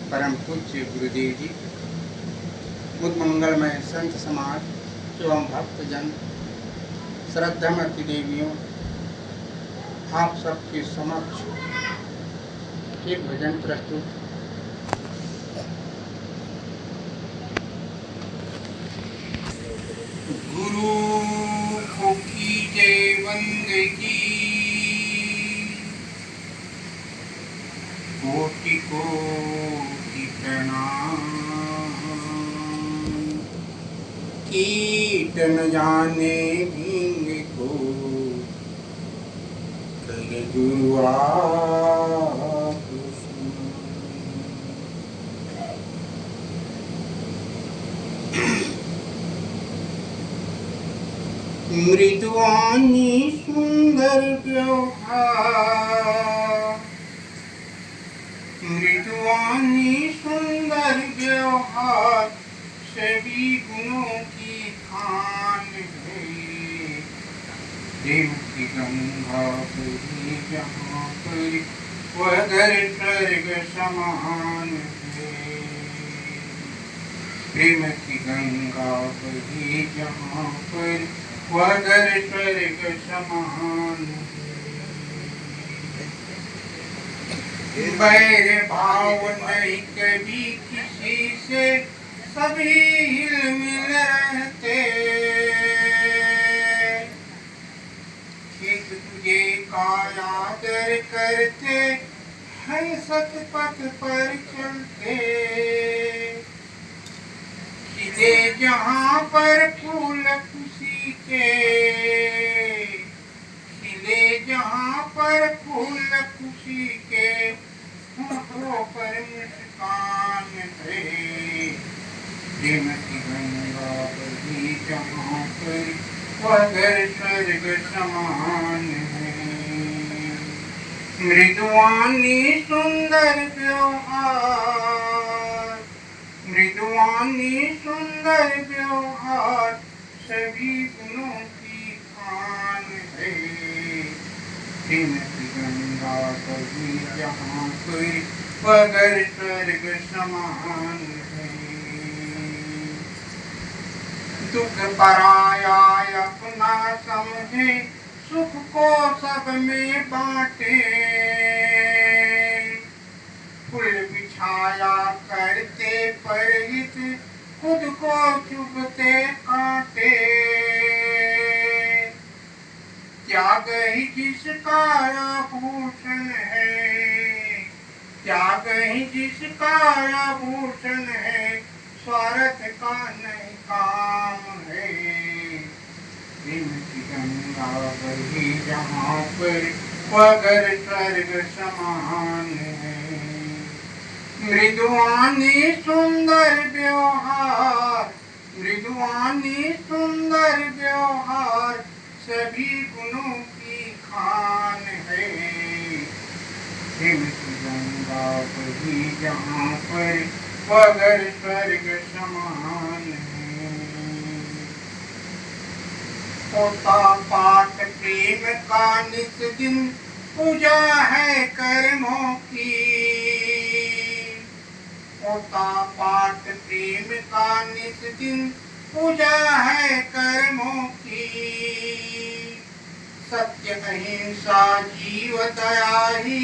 परम पूज्य गुरुदेव जी, मुद मंगलमय संत समाज एवं भक्तजन, श्रद्धामती देवियों, आप सबके समक्ष एक भजन प्रस्तुत। गुरु को कीजे बंदगी, कोटि कोटि प्रणाम। कीट न जाने भींग को, कर गुरु आप मृदुवानी सुंदर व्यवहार, मृदुवानी सुंदर व्यवहार, सभी गुणों की खान है। प्रेम की गंगा बही जहाँ पर, वह घर स्वर्ग समान है। प्रेम की गंगा बही जहाँ पर, वह घर स्वर्ग समान है। बैर भाव नहीं कभी किसी से, सभी हिल मिल रहते। एक तुझे का आदर करते हैं, सतपथ पर चलते। खिले जहाँ पर फूल खुशी के, खिले जहाँ पर फूल खुशी के, होठों पर मुस्कान है। प्रेम की गंगा बही जहाँ पर, वह घर स्वर्ग समान है। मृदुवानी सुंदर व्यवहार, मृदुवानी सुंदर व्यवहार, सभी गुणों की खान है। प्रेम की गंगा बही जहाँ पर, वह घर स्वर्ग समान है। दुख पराया अपना समझे, सुख को सब में बांटे। फूल बिछाया करते परहित, खुद को चुभते कांटे। त्याग ही जिसका आभूषण है, त्याग ही जिसका आभूषण है, स्वार्थ का नहीं काम है। प्रेम की गंगा बही जहाँ पर, वह घर स्वर्ग समान है। मृदुवानी सुंदर व्यवहार, मृदुवानी सुंदर व्यवहार, सभी गुणों की खान है। प्रेम की गंगा बही जहाँ पर, वह घर स्वर्ग समान है। होता पाठ प्रेम का नित दिन, पूजा है कर्मों की। होता पाठ प्रेम का नित दिन, पूजा है कर्मों की। सत्य अहिंसा जीव दया ही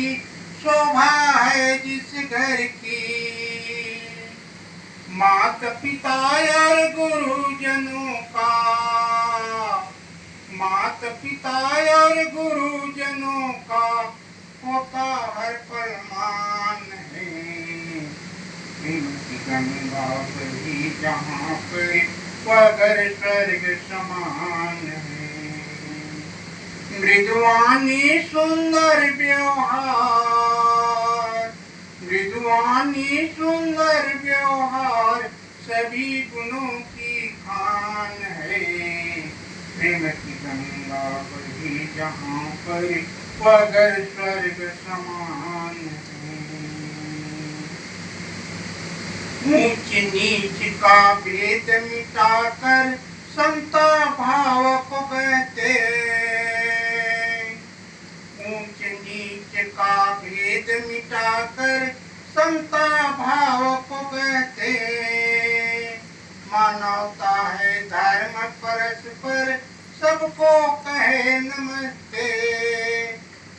शोभा है जिस घर की। माता पिता और गुरुजनों का, माता पिता और गुरुजनों का, होता हर पल मान है। प्रेम की गंगा बही जहाँ पर, वह घर स्वर्ग समान है। मृदुवानी सुंदर व्यवहार, मृदुवानी सुंदर व्यवहार, सभी गुणों की खान है। प्रेम की गंगा बही जहाँ पर, वह घर स्वर्ग समान है। ऊंच नीच का भेद मिटाकर, समता भाव को कहते। ऊंच नीच का भेद मिटाकर, समता भाव पर सबको कहे नमस्ते।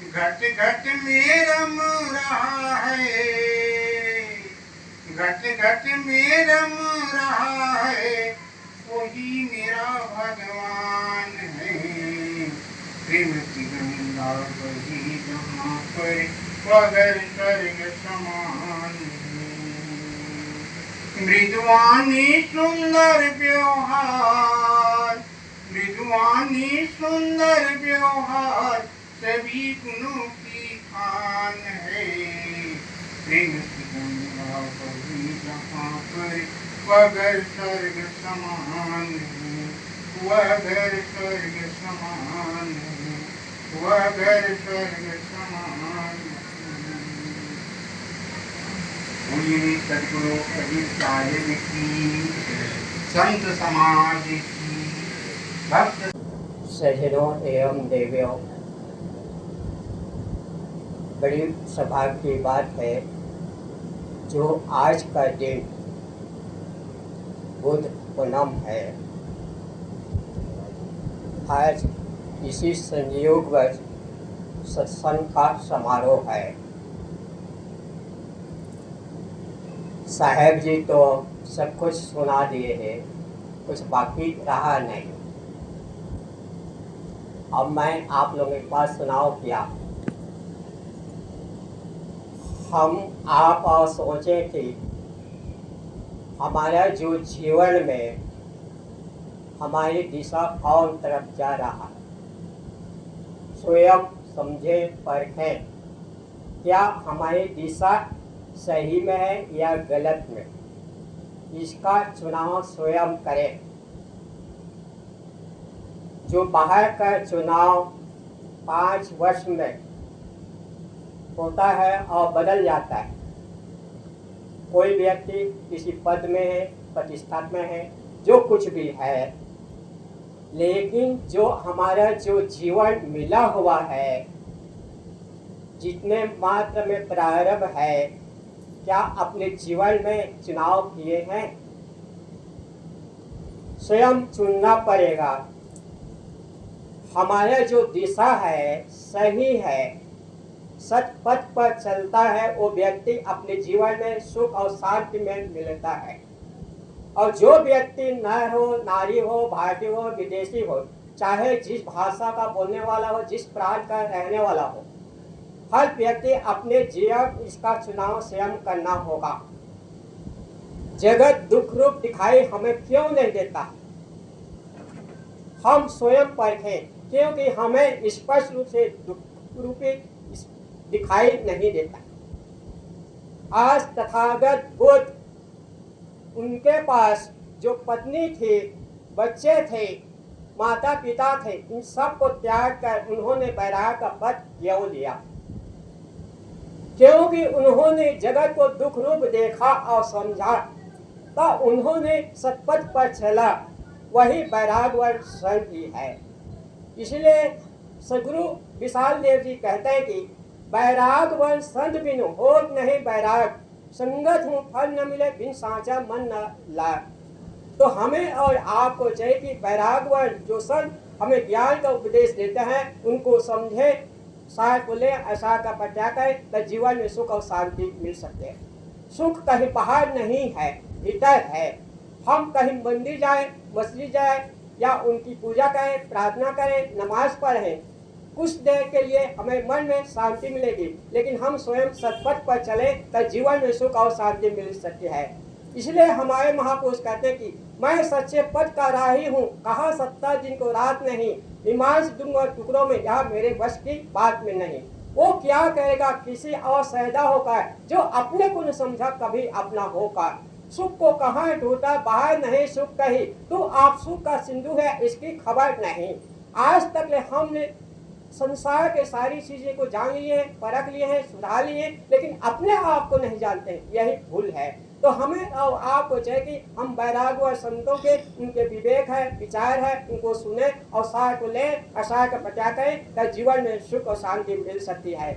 घट घट में रम रहा है, घट घट में रम रहा है, वही मेरा भगवान है। प्रेम की गंगा बही जहाँ पर वगर स्वर्ग समान है। मृदुवानी सुंदर व्यवहार, मृदुवानी सुंदर व्यवहार, सभी गुणों की खान है। प्रेम की गंगा बही जहाँ पर वगर स्वर्ग समान है, वगर स्वर्ग समान है, वगर स्वर्ग समान है। बोलिए सद्गुरु कबीर साहिब की, संत समाज की, भक्त सज्जनों एवं देवियों, बड़ी सौभाग्य की बात है जो आज का दिन बुध पूनम है। आज इसी संयोगवश सत्संग का समारोह है। साहेब जी तो सब कुछ सुना दिए हैं, कुछ बाकी रहा नहीं। अब मैं आप लोगों के पास सुनाओ क्या। हम आप और सोचे कि हमारा जो जीवन में हमारी दिशा कौन तरफ जा रहा है, स्वयं समझे परखें क्या हमारी दिशा सही में है या गलत में, इसका चुनाव स्वयं करें। जो बाहर का चुनाव 5 वर्ष में होता है और बदल जाता है। कोई व्यक्ति किसी पद में है, प्रतिष्ठा में है, जो कुछ भी है, लेकिन जो हमारा जो जीवन मिला हुआ है, जितने मात्र में प्रारंभ है, क्या अपने जीवन में चुनाव किए हैं? स्वयं चुनना पड़ेगा। हमारा जो दिशा है सही है, सच पथ पर चलता है, वो व्यक्ति अपने जीवन में सुख और शांति में मिलता है। और जो व्यक्ति नर हो, नारी हो, भारतीय हो, विदेशी हो, चाहे जिस भाषा का बोलने वाला हो, जिस प्रांत का रहने वाला हो, हर व्यक्ति अपने जीवन इसका चुनाव स्वयं करना होगा। जगत दुख रूप दिखाई हमें क्यों नहीं देता? हम स्वयं परखें, क्योंकि हमें स्पष्ट रूप से दुख रूपी दिखाई नहीं देता। आज तथागत बुद्ध, उनके पास जो पत्नी थी, बच्चे थे, माता पिता थे, इन सब को त्याग कर उन्होंने वैराग्य का पथ क्यों लिया? क्योंकि उन्होंने जगत को दुख रूप देखा और समझा, तो उन्होंने सत्पथ पर चला। वही वैराग्य संत ही है। इसलिए सदगुरु विशाल देव जी कहते हैं कि वैराग्यवान संत बिनु होत नहीं वैराग, संगत हूँ फल न मिले बिन साचा मन न लाग। तो हमें और आपको चाहिए कि वैराग्यवान जो संत हमें ज्ञान का उपदेश देते हैं, उनको समझे, साथ बोले, ऐसा का पट्या करें, तो जीवन में सुख और शांति मिल सकते हैं। सुख कहीं बाहर नहीं है, भीतर है। हम कहीं मंदिर जाएं, मस्जिद जाएं या उनकी पूजा करें, प्रार्थना करें, नमाज पढ़ें, कुछ देर के लिए हमें मन में शांति मिलेगी, लेकिन हम स्वयं सत्पथ पर चले तो जीवन में सुख और शांति मिल सकती है। इसलिए हमारे महापुरुष कहते हैं कि मैं सच्चे पथ का राही हूँ, कहा सत्ता जिनको रात नहीं, मीमांस दूंगा टुकड़ों में, यह मेरे वश की बात में नहीं। वो क्या कहेगा किसी और सैदा होकर, जो अपने को न समझा कभी अपना होकर। सुख को कहाँ ढूंढा, बाहर नहीं सुख कहीं, तो आप सुख का सिंधु है, इसकी खबर नहीं। आज तक हमने संसार के सारी चीजें को जान लिए हैं, परख लिए हैं, सुधार लिए हैं, लेकिन अपने आप को नहीं जानते हैं, यही भूल है। तो हमें और आपको चाहिए कि हम वैराग्य और संतों के, उनके विवेक है, विचार है, उनको सुने और सार को लें, असार का प्रत्याग करें, तो जीवन में सुख और शांति मिल सकती है।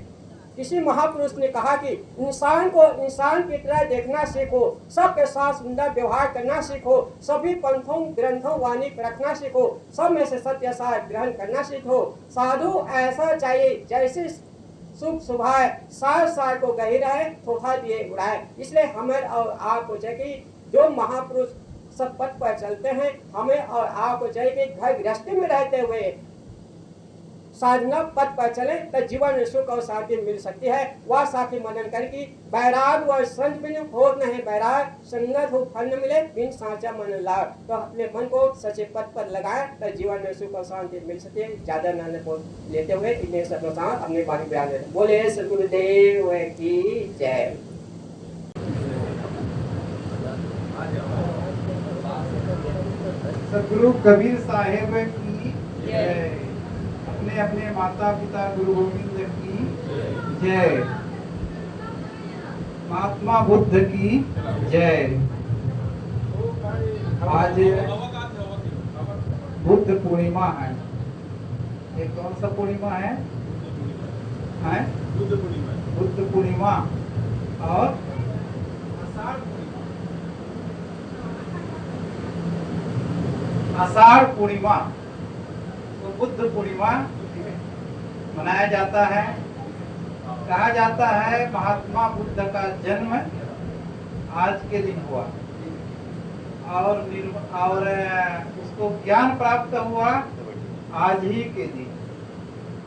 किसी महापुरुष ने कहा कि इंसान को इंसान की तरह देखना सीखो, सबके साथ सुंदर व्यवहार करना सीखो, सभी पंथों ग्रंथों वाणी रखना सीखो, सब में से सत्य सार ग्रहण करना सीखो। साधु ऐसा चाहिए जैसे शुभ सुभाए, सार सार को गही रहे, थोथा दिए उड़ाए। इसलिए हमें और आपको चाहिए जो महापुरुष सब पथ पर चलते हैं, हमें और आपको चाहिए कि घर गृहस्थी में रहते हुए साधना पथ पर चले तो जीवन में सुख और शांति मिल सकती है। वह साखी मनन करके बैराग व संत बिन हो नहीं बैराग, संगत हो फल न मिले बिन साचा मन लाग। तो अपने मन को सच्चे पथ पर लगाए तो जीवन में सुख और शांति मिल सकती है। ज्यादा न लेते हुए इतने सब अपने बारे बयान देते। बोले सतगुरुदेव की जय। सतगुरु कबीर साहेब की जय। अपने अपने माता पिता गुरु गोविंद की जय। महात्मा बुद्ध की जय। आज बुद्ध पूर्णिमा है। ये कौन सा पूर्णिमा है? बुद्ध पूर्णिमा और आषाढ़ पूर्णिमा। तो बुद्ध पूर्णिमा मनाया जाता है। कहा जाता है महात्मा बुद्ध का जन्म आज के दिन हुआ और उसको ज्ञान प्राप्त हुआ आज ही के दिन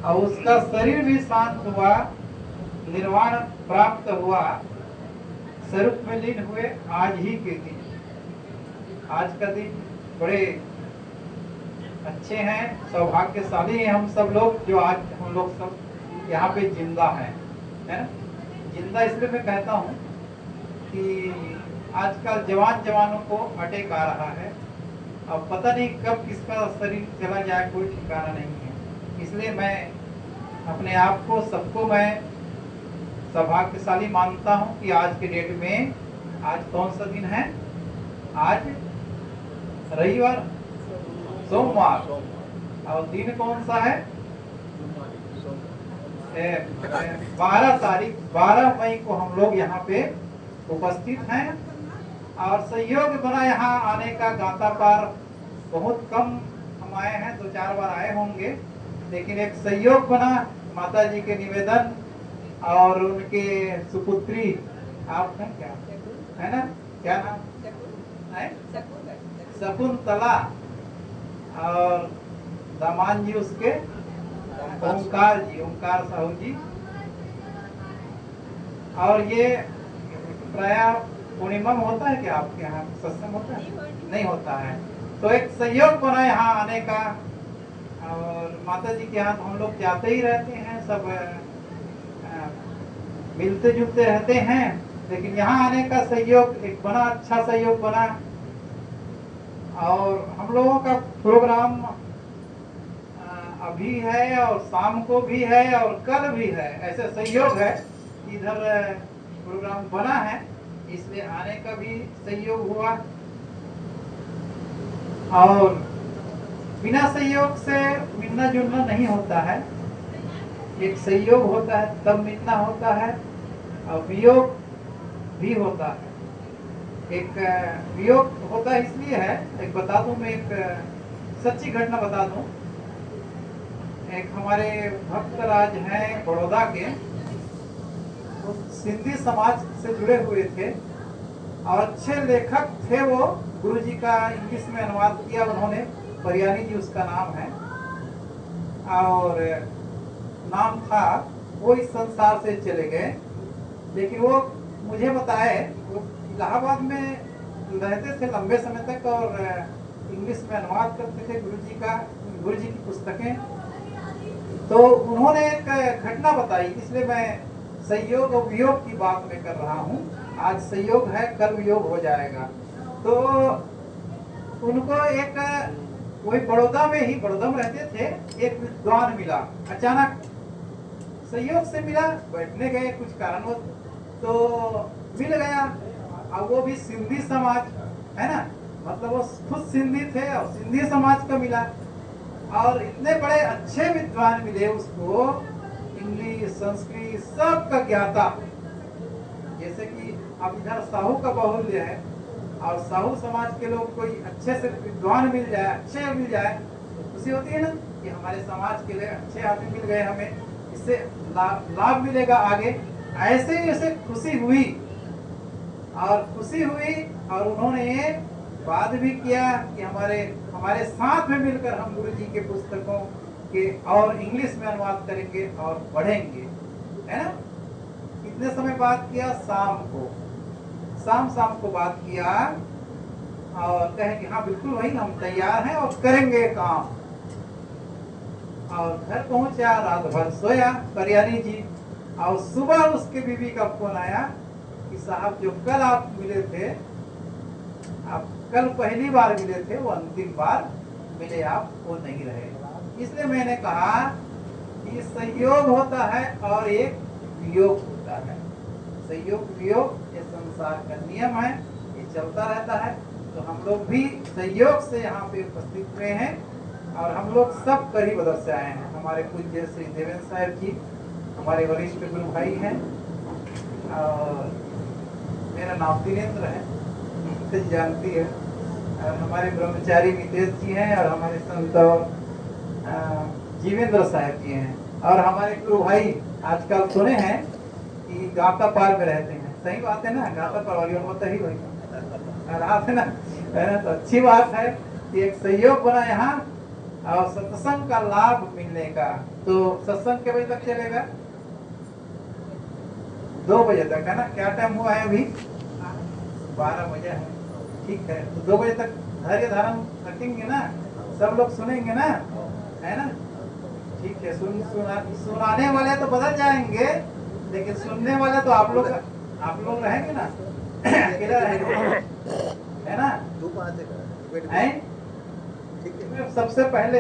और उसका शरीर भी शांत हुआ, निर्वाण प्राप्त हुआ, स्वरूप में लीन हुए आज ही के दिन। आज का दिन बड़े अच्छे हैं, सौभाग्यशाली हैं हम सब लोग जो आज हम लोग सब यहाँ पे जिंदा हैं, है ना। जिंदा इसलिए मैं कहता हूँ कि आजकल जवानों को अटैक आ रहा है। अब पता नहीं कब किसका शरीर चला जाए, कोई ठिकाना नहीं है। इसलिए मैं अपने आप को सबको मैं सौभाग्यशाली मानता हूँ कि आज के डेट में आज कौन सा दिन है? आज रविवार, सोमवार। और दिन कौन सा है? 12 तारीख, 12 मई को हम लोग यहाँ पे उपस्थित हैं। और सहयोग बना यहाँ आने का। गाता पार बहुत कम हम आए हैं, 2-4 बार आए होंगे, लेकिन एक सहयोग बना माता जी के निवेदन और उनके सुपुत्री, आप हैं क्या, है ना, क्या नाम है? शकुंतला और दामान जी उसके ओंकार साहू जी। और ये प्राय पूर्णिमा में होता है क्या आपके यहाँ सत्संग होता है? नहीं होता है। तो एक सहयोग बना यहाँ आने का। और माता जी के यहाँ तो हम लोग जाते ही रहते हैं, सब मिलते जुलते रहते हैं, लेकिन यहाँ आने का सहयोग एक बना, अच्छा सहयोग बना। और हम लोगों का प्रोग्राम अभी है और शाम को भी है और कल भी है। ऐसे सहयोग है, इधर प्रोग्राम बना है, इसलिए आने का भी सहयोग हुआ। और बिना सहयोग से मिलना जुलना नहीं होता है। एक सहयोग होता है तब मिलना होता है, और वियोग भी होता है। एक वियोग होता इसलिए है, एक बता दूं मैं, एक सच्ची घटना बता दूं। एक हमारे भक्तराज हैं बड़ौदा के, वो सिंधी समाज से जुड़े हुए थे और अच्छे लेखक थे। वो गुरुजी का इंग्लिश में अनुवाद किया उन्होंने, परियानी जी उसका नाम है। और नाम था, वो इस संसार से चले गए। लेकिन वो मुझे बताए, वो इलाहाबाद में रहते थे लंबे समय तक और इंग्लिश में अनुवाद करते थे गुरुजी की पुस्तकें। तो उन्होंने एक घटना बताई, इसलिए मैं सहयोग और वियोग की बात में कर रहा हूँ। आज सहयोग है, कल वियोग हो जाएगा। तो उनको एक, वही बड़ौदा में रहते थे, एक विद्वान मिला, अचानक सहयोग से मिला, बैठने गए कुछ कारणवश, तो मिल गया। और वो भी सिंधी समाज है ना, मतलब वो खुद सिंधी थे और सिंधी समाज का मिला। और इतने बड़े अच्छे विद्वान मिले उसको, इंग्लिश संस्कृत सब का ज्ञाता, जैसे कि अब इधर साहू का बाहुल्य है और साहू समाज के लोग कोई अच्छे से विद्वान मिल जाए, अच्छे मिल जाए तो खुशी होती है ना कि हमारे समाज के लिए अच्छे आदमी मिल गए, हमें इससे लाभ मिलेगा आगे। ऐसे ही ऐसे खुशी हुई और उन्होंने बात भी किया कि हमारे साथ में मिलकर हम गुरु जी के पुस्तकों के और इंग्लिश में अनुवाद करेंगे और पढ़ेंगे, है ना। कितने समय बात किया? शाम को बात किया और कहे कि हाँ बिल्कुल भाई हम तैयार हैं और करेंगे काम। और घर पहुंचा, रात भर सोया करियानी जी, और सुबह उसके बीवी का फोन आया कि साहब जो कल आप मिले थे, आप कल पहली बार मिले थे, वो अंतिम बार मिले आप, वो नहीं रहे। इसलिए मैंने कहा कि सहयोग होता है और एक वियोग होता है। सहयोग वियोग ये संसार का नियम है, ये चलता रहता है। तो हम लोग भी सहयोग से यहाँ पे उपस्थित हुए हैं और हम लोग सब करीब बदल से आए हैं। हमारे पूज्य श्री देवेंद्र साहब जी हमारे वरिष्ठ गुरु भाई हैं और मेरा नाम दिनेंद्र है, तो जानती है। और हमारे ब्रह्मचारी नितेश जी हैं और हमारे संत जीवेंद्र साहब जी हैं और हमारे गुरु भाई आजकल सुने हैं कि गाता पार में रहते हैं। सही बात है ना, गाता पार वाली होता ही वही रात है ना, तो अच्छी बात है कि एक सहयोग बना यहाँ और सत्संग का लाभ मिलने का। तो सत्संग के बजे तक चलेगा? 2 बजे तक, है ना। क्या टाइम हुआ है अभी? 12 बजे है, ठीक है। तो 2 बजे तक धैर्य धारण रखेंगे ना, सब लोग सुनेंगे ना, है ना। ठीक है। सुनाने वाले तो बदल जाएंगे, लेकिन सुनने वाले तो आप लोग रहेंगे ना, अकेला रहेंगे, है ना। सबसे पहले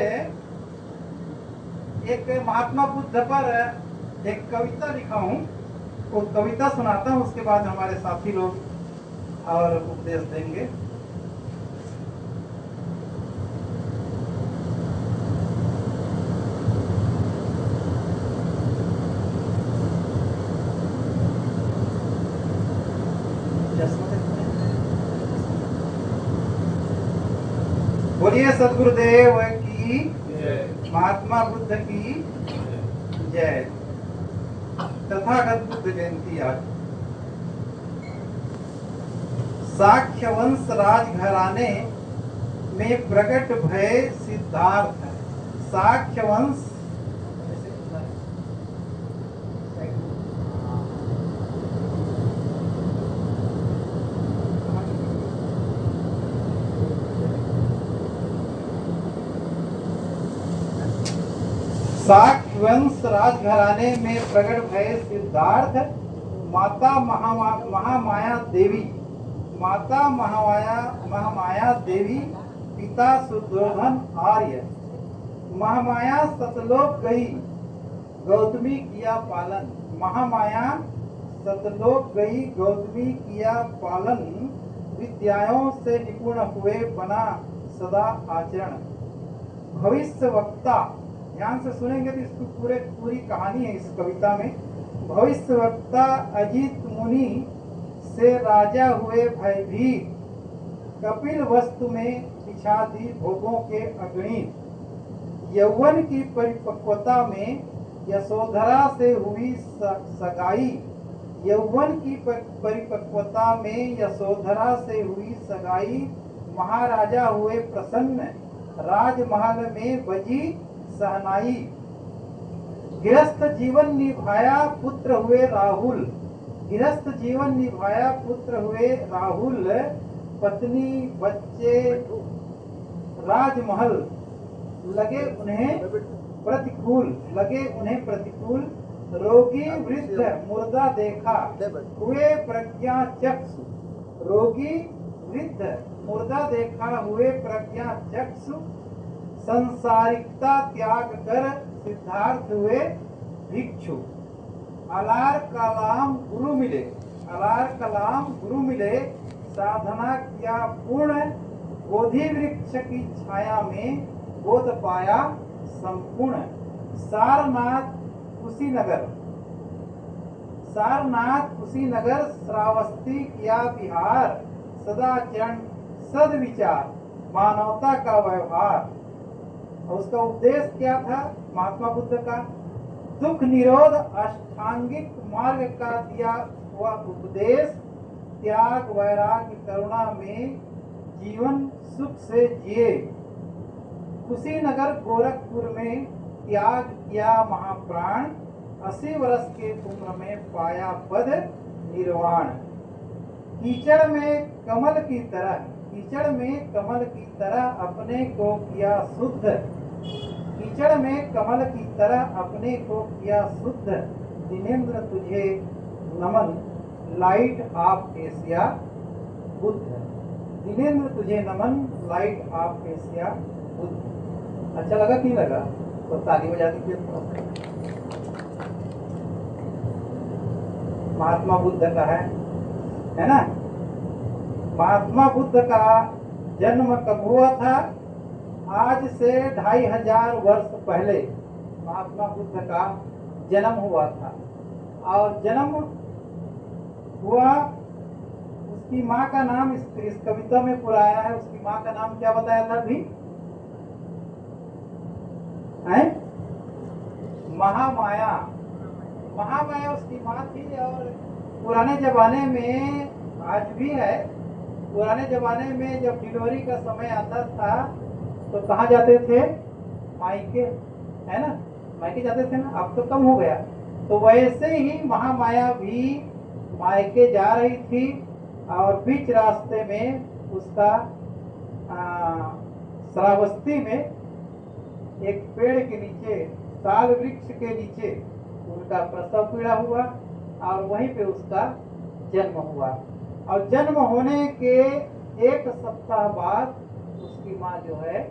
एक महात्मा बुद्ध पर एक कविता लिखा हूँ, वो कविता सुनाता हूँ, उसके बाद हमारे साथी लोग और उपदेश देंगे। बोलिए सदगुरुदेव की, महात्मा बुद्ध की जय। तथागत बुद्ध जयंती आज। साक्य वंश राजघराने में प्रकट भय सिद्धार्थ। साक्य वंश साक्य वंश राजघराने में प्रकट भय सिद्धार्थ। माता महामाया देवी, माता महामाया देवी, पिता सुदोधन आर्य। महामाया सतलोक गई, गौतमी किया पालन। महामाया सतलोक गई, गौतमी किया पालन। विद्याओं से निपुण हुए, बना सदा आचरण। भविष्य वक्ता, ध्यान से सुनेंगे तो इसकी पूरी कहानी है इस कविता में। भविष्य वक्ता अजित मुनि से राजा हुए भयभीत। कपिल वस्तु में बिछा दी भोगों के अग्नि। यौवन की परिपक्वता में यशोधरा से हुई सगाई। यौवन की परिपक्वता में यशोधरा से हुई सगाई। महाराजा हुए प्रसन्न, राजमहल में बजी सहनाई। गृहस्थ जीवन निभाया, पुत्र हुए राहुल। गृहस्थ जीवन निभाया, पुत्र हुए राहुल। पत्नी बच्चे राजमहल लगे उन्हें प्रतिकूल। रोगी वृद्ध मुर्दा देखा, हुए प्रज्ञा चक्षु। रोगी वृद्ध मुर्दा देखा, हुए प्रज्ञा चक्षु। संसारिकता त्याग कर सिद्धार्थ हुए भिक्षु। अलार कलाम गुरु मिले, साधना किया पूर्ण। बोधि वृक्ष की छाया में बोध पाया संपूर्ण। सारनाथ कुशीनगर, सारनाथ कुशीनगर श्रावस्ती किया विहार, सदाचरण सदविचार मानवता का व्यवहार। और उसका उपदेश क्या था महात्मा बुद्ध का? दुख निरोध अष्टांगिक मार्ग का दिया हुआ उपदेश, त्याग वैराग्य करुणा में जीवन सुख से जिए। कुशीनगर गोरखपुर में त्याग किया महाप्राण, 80 वर्ष के उम्र में पाया पद निर्वाण। कीचड़ में कमल की तरह, कीचड़ में कमल की तरह अपने को किया शुद्ध, कीचड़ में कमल की तरह अपने को किया शुद्ध। दिनेंद्र तुझे नमन, light of Asia Buddha. Dinendra तुझे नमन, लाइट ऑफ एशिया बुद्ध। अच्छा लगा कि नहीं लगा? तो ताली बजा दीजिए थोड़ा सा। महात्मा बुद्ध का है ना? महात्मा बुद्ध का जन्म कब हुआ था? आज से 2500 वर्ष पहले महात्मा बुद्ध का जन्म हुआ था। और जन्म हुआ, उसकी माँ का नाम इस कविता में पूरा आया है। उसकी माँ का नाम क्या बताया था अभी? महामाया। महामाया उसकी माँ थी। और पुराने जमाने में, आज भी है, पुराने जमाने में जब डिलीवरी का समय आता था तो कहाँ जाते थे? मायके, है ना? मायके जाते थे ना। अब तो कम हो गया। तो वैसे ही महामाया भी मायके जा रही थी और बीच रास्ते में उसका श्रावस्ती में एक पेड़ के नीचे, साल वृक्ष के नीचे उनका प्रसव पीड़ा हुआ और वहीं पे उसका जन्म हुआ। और जन्म होने के 1 सप्ताह बाद उसकी माँ जो है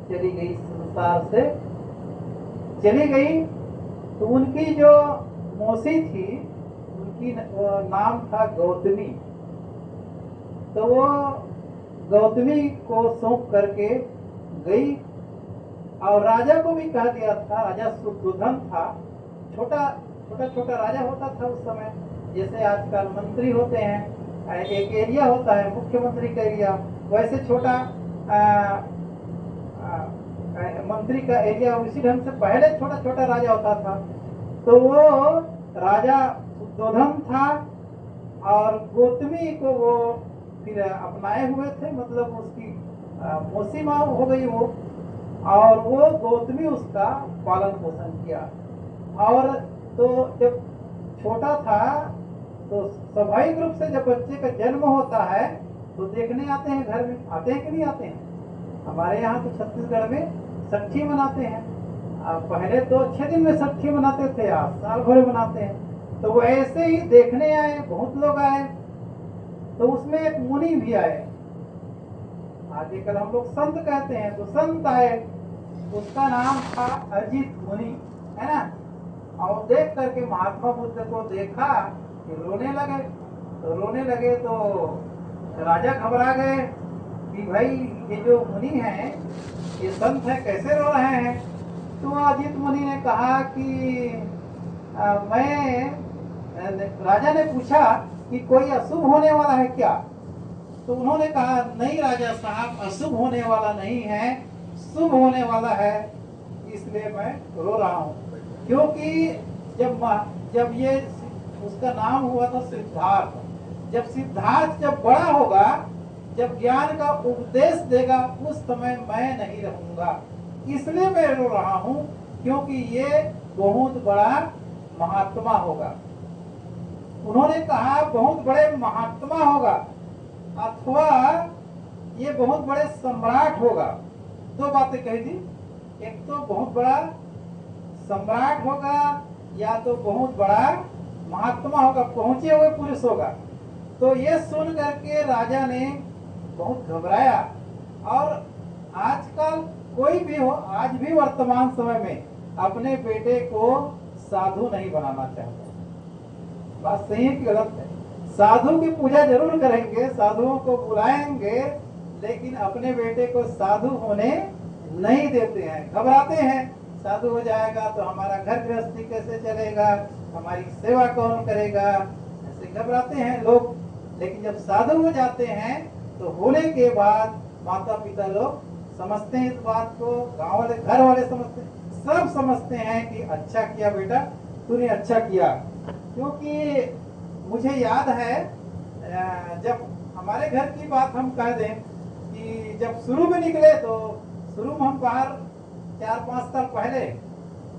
चली गई, संसार से चली गई। तो उनकी जो मौसी थी, उनकी नाम था गौतमी। तो वो गौतमी को सौंप करके गई और राजा को भी कह दिया था। राजा शुद्धोधन था। छोटा राजा होता था उस समय, जैसे आजकल मंत्री होते हैं, एक एरिया होता है मुख्यमंत्री का एरिया, वैसे छोटा मंत्री का एरिया, उसी ढंग से पहले छोटा राजा होता था। तो वो राजा शुद्धोधन था और गौतमी को वो फिर अपनाए हुए थे, मतलब उसकी मौसी माँ हो गई वो। और वो गौतमी उसका पालन पोषण किया। और तो जब छोटा था तो स्वाभाविक रूप से जब बच्चे का जन्म होता है तो देखने आते हैं घर में, आते हैं कि नहीं आते हैं? हमारे यहाँ तो छत्तीसगढ़ में षष्ठी मनाते हैं। पहले तो 6 दिन में षष्ठी मनाते थे, आज साल भर मनाते हैं। तो वो ऐसे ही देखने आए, बहुत लोग आए। तो उसमें एक मुनि भी आए, आजकल हम लोग संत कहते हैं, तो संत आए। उसका नाम था अजित मुनि, है ना? और देख करके महात्मा बुद्ध को देखा कि रोने लगे। तो रोने लगे तो राजा घबरा गए कि भाई ये जो मुनि हैं, ये संत है, कैसे रो रहे हैं? तो अजित मुनि ने कहा कि राजा ने पूछा कि कोई अशुभ होने वाला है क्या? तो उन्होंने कहा नहीं राजा साहब, अशुभ होने वाला नहीं है, शुभ होने वाला है, इसलिए मैं रो रहा हूँ। क्योंकि जब ये उसका नाम हुआ था सिद्धार्थ, जब सिद्धार्थ जब बड़ा होगा, जब ज्ञान का उपदेश देगा, उस समय मैं नहीं रहूंगा, इसलिए मैं रो रहा हूँ, क्योंकि ये बहुत बड़ा महात्मा होगा। उन्होंने कहा बहुत बड़े महात्मा होगा अथवा ये बहुत बड़े सम्राट होगा। 2 बातें कही थी, एक तो बहुत बड़ा सम्राट होगा या तो बहुत बड़ा महात्मा होगा, पहुंचे हुए पुरुष होगा। तो ये सुन करके राजा ने बहुत घबराया। और आजकल कोई भी हो, आज भी वर्तमान समय में अपने बेटे को साधु नहीं बनाना चाहता। बात सही है कि गलत है? साधु की पूजा जरूर करेंगे, साधुओं को बुलाएंगे, लेकिन अपने बेटे को साधु होने नहीं देते हैं, घबराते हैं। साधु हो जाएगा तो हमारा घर गृहस्थी कैसे चलेगा, हमारी सेवा कौन करेगा, ऐसे घबराते हैं लोग। लेकिन जब साधु हो जाते हैं तो होने के बाद माता पिता लोग समझते हैं इस बात को, गांव वाले घर वाले समझते हैं, सब समझते हैं कि अच्छा किया बेटा, तूने अच्छा किया। क्योंकि मुझे याद है जब हमारे घर की बात हम कह दें कि जब शुरू में निकले तो शुरू में हम बाहर 4-5 साल पहले,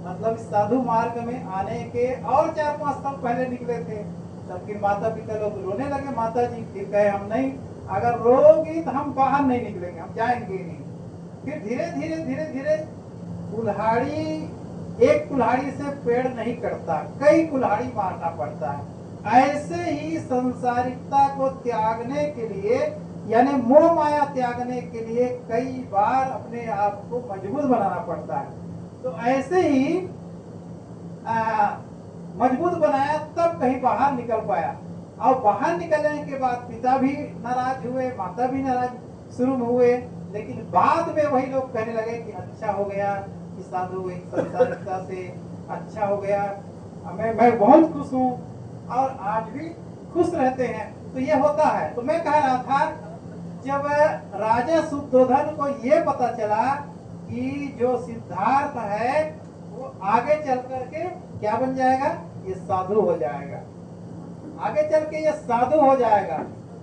मतलब इस साधु मार्ग में आने के और 4-5 साल पहले निकले थे, तब फिर माता पिता लोग रोने लगे, माता जी। फिर कहे हम नहीं, अगर रोगी तो हम बाहर नहीं निकलेंगे, हम जाएंगे नहीं। फिर धीरे धीरे कुल्हाड़ी, एक कुल्हाड़ी से पेड़ नहीं कटता, कई कुल्हाड़ी मारना पड़ता है। ऐसे ही संसारिकता को त्यागने के लिए, यानी मोह माया त्यागने के लिए कई बार अपने आप को मजबूत बनाना पड़ता है। तो ऐसे ही मजबूत बनाया, तब कहीं बाहर निकल पाया। और बाहर निकलने के बाद पिता भी नाराज हुए, माता भी नाराज शुरू में हुए, लेकिन बाद में वही लोग कहने लगे कि अच्छा हो गया कि साधु एक संसारिकता से अच्छा हो गया, मैं बहुत खुश हूँ, और आज भी खुश रहते हैं। तो ये होता है। तो मैं कह रहा था, जब राजा शुद्धोधन को ये पता चला कि जो सिद्धार्थ है वो आगे चल करके क्या बन जाएगा, ये साधु हो जाएगा, आगे चल के ये साधु हो जाएगा,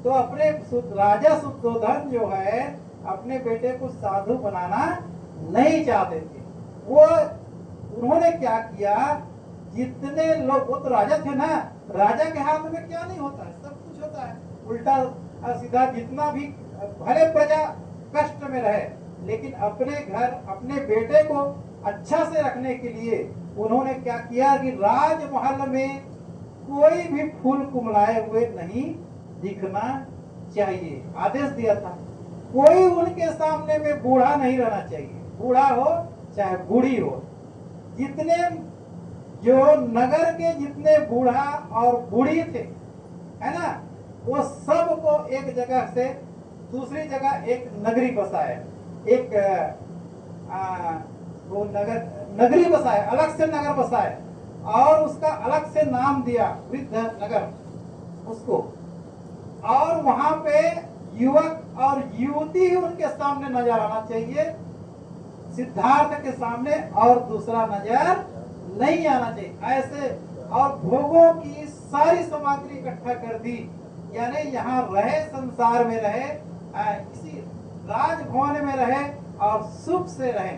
तो अपने राजा शुद्धोधन जो है अपने बेटे को साधु बनाना नहीं चाहते थे। वो उन्होंने क्या किया, जितने लोग, वो तो राजा थे ना, राजा के हाथ में क्या नहीं होता है, सब कुछ होता है, उल्टा सीधा। जितना भी भले प्रजा कष्ट में रहे, लेकिन अपने घर अपने बेटे को अच्छा से रखने के लिए उन्होंने क्या किया कि राजमहल में कोई भी फूल कुमलाए हुए नहीं दिखना चाहिए, आदेश दिया था। कोई उनके सामने में बूढ़ा नहीं रहना चाहिए, बूढ़ा हो चाहे बूढ़ी हो। जितने जो नगर के जितने बूढ़ा और बूढ़ी थे, है ना, वो सब को एक जगह से दूसरी जगह एक नगरी बसाए, एक वो नगरी बसाए, अलग से नगर बसाए, और उसका अलग से नाम दिया वृद्ध नगर उसको। और वहां पे युवक और युवती ही उनके सामने नजर आना चाहिए, सिद्धार्थ के सामने और दूसरा नजर नहीं आना चाहिए, ऐसे। और भोगों की सारी सामग्री इकट्ठा कर दी, यानी यहाँ रहे, संसार में रहे, इसी राजभवन में रहे और सुख से रहे।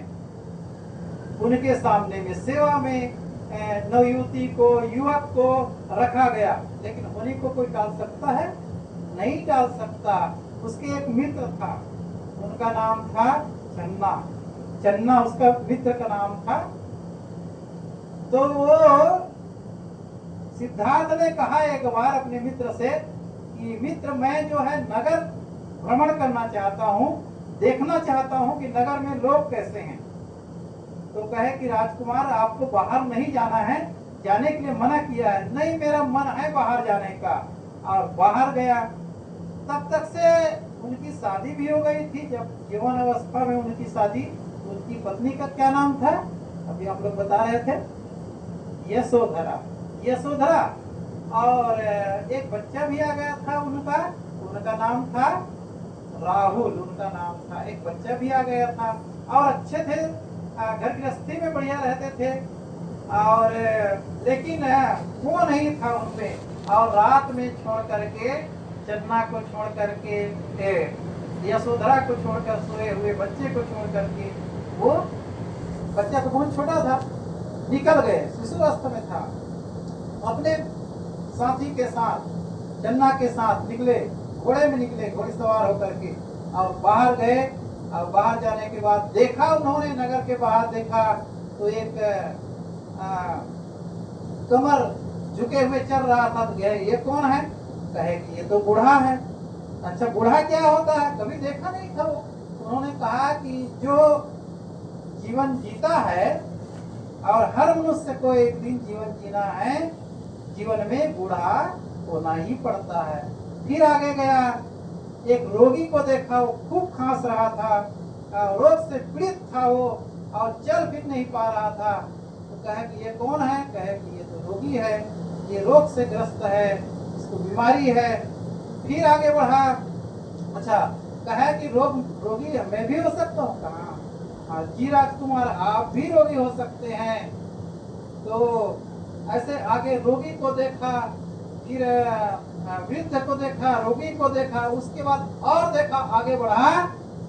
उनके सामने में सेवा में नवयुवती को, युवक को रखा गया, लेकिन उन्हीं को कोई टाल सकता है, नहीं टाल सकता। उसके एक मित्र था, उनका नाम था चन्ना, चन्ना उसका मित्र का नाम था। तो वो सिद्धार्थ ने कहा एक बार अपने मित्र से कि मित्र, मैं जो है नगर भ्रमण करना चाहता हूँ, देखना चाहता हूँ कि नगर में लोग कैसे हैं। तो कहे कि राजकुमार, आपको बाहर नहीं जाना है, जाने के लिए मना किया है। नहीं, मेरा मन है बाहर जाने का। और बाहर गया। तब तक से उनकी शादी भी हो गई थी। जब यौवन अवस्था में उनकी शादी, उनकी पत्नी का क्या नाम था, अभी आप लोग बता रहे थे, यशोधरा, यशोधरा। और एक बच्चा भी आ गया था उनका, उनका नाम था राहुल, उनका नाम था। एक बच्चा भी आ गया था और अच्छे थे, घर गृहस्थी में बढ़िया रहते थे। और लेकिन वो नहीं था उनमें। और रात में छोड़ करके, चन्ना को छोड़ करके, यशोधरा को छोड़कर, सोए हुए बच्चे को छोड़ करके, वो बच्चा तो बहुत छोटा था, निकल गए, शिशुअवस्था में था। अपने साथी के साथ, चन्ना के साथ निकले, घोड़े में निकले, घोड़े सवार होकर के, और बाहर गए। और बाहर जाने के बाद देखा उन्होंने, नगर के बाहर देखा तो एक कमर झुके हुए चल रहा था। तो ये कौन है, कहे कि ये तो बूढ़ा है। अच्छा, बूढ़ा क्या होता है, कभी देखा नहीं था वो। उन्होंने कहा कि जो जीवन जीता है, और हर मनुष्य को एक दिन जीवन जीना है, जीवन में बूढ़ा होना ही पड़ता है। फिर आगे गया, एक रोगी को देखा, वो खूब खांस रहा था, रोग से पीड़ित था वो, और चल फिर नहीं पा रहा था। तो कहे कि ये कौन है, कहे कि ये तो रोगी है, ये रोग से ग्रस्त है, इसको बीमारी है। फिर आगे बढ़ा, अच्छा कहा कि रोगी मैं भी हो सकता हूँ, कहा जी राजकुमार आप भी रोगी हो सकते हैं। तो ऐसे आगे रोगी को देखा, फिर वृद्ध को देखा, रोगी को देखा, उसके बाद और देखा, आगे बढ़ा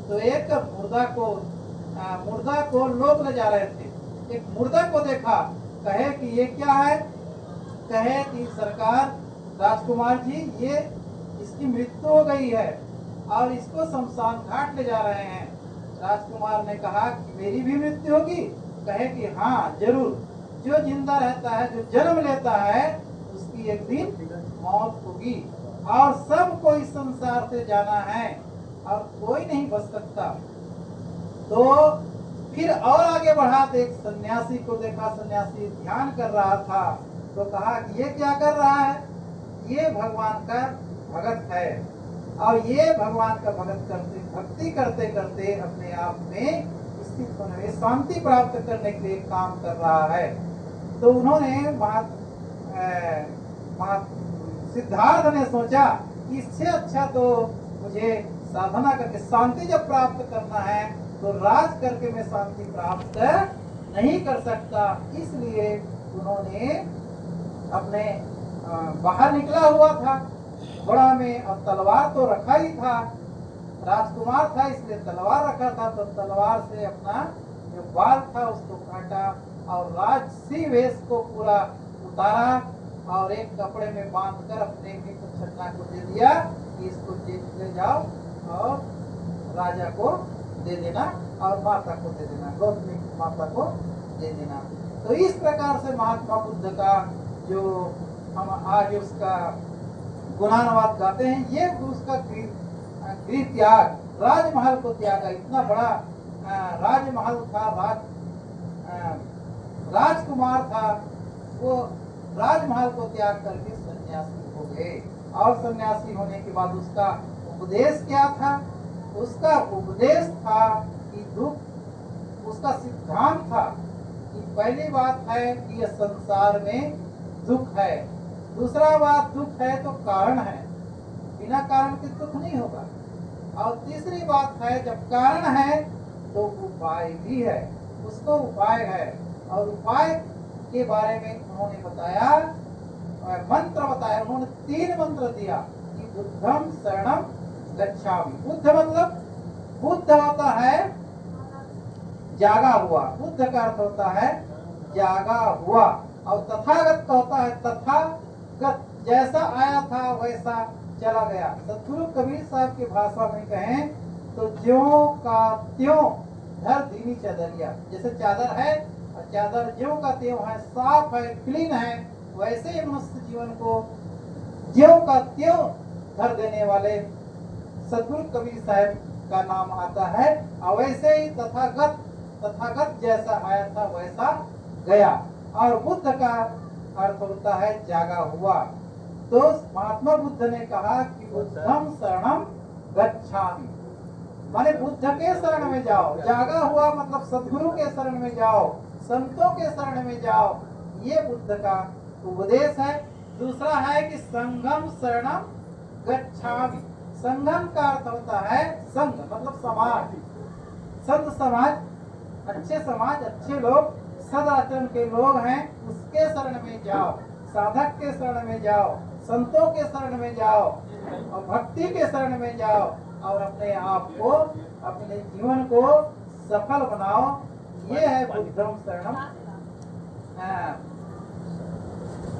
तो एक मुर्दा को लोग ले जा रहे थे। एक मुर्दा को देखा, कहे कि ये क्या है, कहे कि सरकार राजकुमार जी ये इसकी मृत्यु हो गई है और इसको शमशान घाट ले जा रहे हैं। राजकुमार ने कहा कि मेरी भी मृत्यु होगी, कहे कि हाँ जरूर, जो जिंदा रहता है, जो जन्म लेता है, उसकी एक दिन मौत होगी और सबको इस संसार से जाना है और कोई नहीं बच सकता। तो फिर और आगे बढ़ा तो एक सन्यासी को देखा, सन्यासी ध्यान कर रहा था। तो कहा कि ये क्या कर रहा है, ये भगवान का भगत है और ये भगवान का भक्ति करते करते अपने आप में स्थित होने में, शांति प्राप्त करने के लिए काम कर रहा है। तो उन्होंने सिद्धार्थ ने सोचा कि इससे अच्छा तो मुझे साधना करके शांति जब प्राप्त करना है तो राज करके मैं शांति प्राप्त नहीं कर सकता। इसलिए उन्होंने अपने बाहर निकला हुआ था घोड़ा में और तलवार तो रखा ही था, राजकुमार था इसलिए तलवार रखा था। तो तलवार से अपना जो बाल था उसको काटा और राजसी वेश को पूरा उतारा और एक कपड़े में बांधकर अपने मित्र छन्ना को दे दिया कि इसको ले जाओ और राजा को दे देना और माता को दे देना, गौतमी माता को दे देना। तो इस प्रकार से महात्मा बुद्ध का जो हम आज उसका गुणानुवाद गाते हैं, ये उसका गृह त्याग, राजमहल को त्यागा। इतना बड़ा राजमहल था, राजकुमार था, वो राजमहल को त्याग करके सन्यासी हो गए। और सन्यासी होने के बाद उसका उपदेश क्या था, उसका उपदेश था कि दुख, उसका सिद्धांत था कि पहली बात है कि यह संसार में दुख है, दूसरा बात दुख है तो कारण है, बिना कारण के दुख नहीं होगा, और तीसरी बात है जब कारण है तो उपाय भी है, उसको उपाय है। और उपाय के बारे में उन्होंने बताया, मंत्र बताया, उन्होंने 3 मंत्र दिया कि बुद्धम शरणम गच्छामि। बुद्ध मतलब, बुद्ध होता है जागा हुआ, बुद्ध का अर्थ होता है जागा हुआ, और तथागत का होता है तथागत, जैसा आया था वैसा चला गया। सतगुरु कबीर साहब की भाषा में कहें तो ज्यों का त्यों धर दीनी चादरिया, जैसे चादर है और चादर ज्यों का त्यों है, साफ है, क्लीन है, वैसे ही मनुष्य जीवन को ज्यों का त्यों धर देने वाले सतगुरु कबीर साहब का नाम आता है। और वैसे ही तथागत जैसा आया था वैसा गया। और बुद्ध का अर्थ होता है जागा हुआ। तो महात्मा बुद्ध ने कहा कि बुद्धम शरणम गच्छामि, माने बुद्ध के शरण में जाओ, जागा हुआ मतलब सद्गुरु के शरण में जाओ, संतों के शरण में जाओ, ये बुद्ध का उपदेश है। दूसरा है कि संगम शरणम गच्छामि। संगम का अर्थ होता है संघ मतलब समाज, संत समाज, अच्छे समाज, अच्छे लोग, सदाचरण के लोग हैं, उसके शरण में जाओ, साधक के शरण में जाओ, संतों के शरण में जाओ और भक्ति के शरण में जाओ और अपने आप को, अपने जीवन को सफल बनाओ। ये है बुद्धम शरणम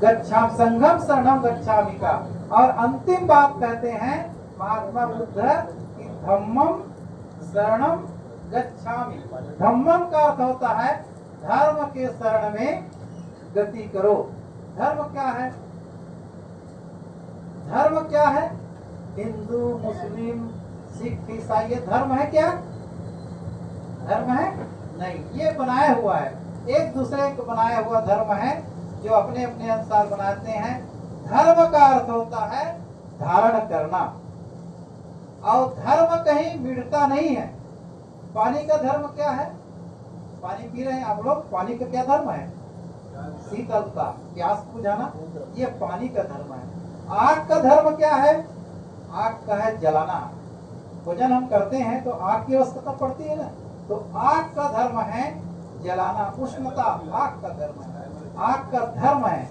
गच्छामि, संगम शरणम गच्छामि का। और अंतिम बात कहते हैं महात्मा बुद्ध कि धम्मम शरणम गच्छामि। धम्मम का अर्थ होता है धर्म के शरण में गति करो। धर्म क्या है? धर्म क्या है? हिंदू, मुस्लिम, सिख, ईसाई, ये धर्म है क्या? धर्म है नहीं, ये बनाया हुआ है, एक दूसरे को बनाया हुआ धर्म है जो अपने अपने अनुसार बनाते हैं। धर्म का अर्थ होता है धारण करना, और धर्म कहीं मिटता नहीं है। पानी का धर्म क्या है? पानी पी रहे हैं आप लोग, पानी का क्या धर्म है? शीतलता, प्यास बुझाना, ये पानी का धर्म है। आग का धर्म क्या है? आग का है जलाना। भोजन हम करते हैं तो आग की आवश्यकता पड़ती है ना, तो आग का धर्म है जलाना, उष्णता आग का धर्म है, आग का धर्म है।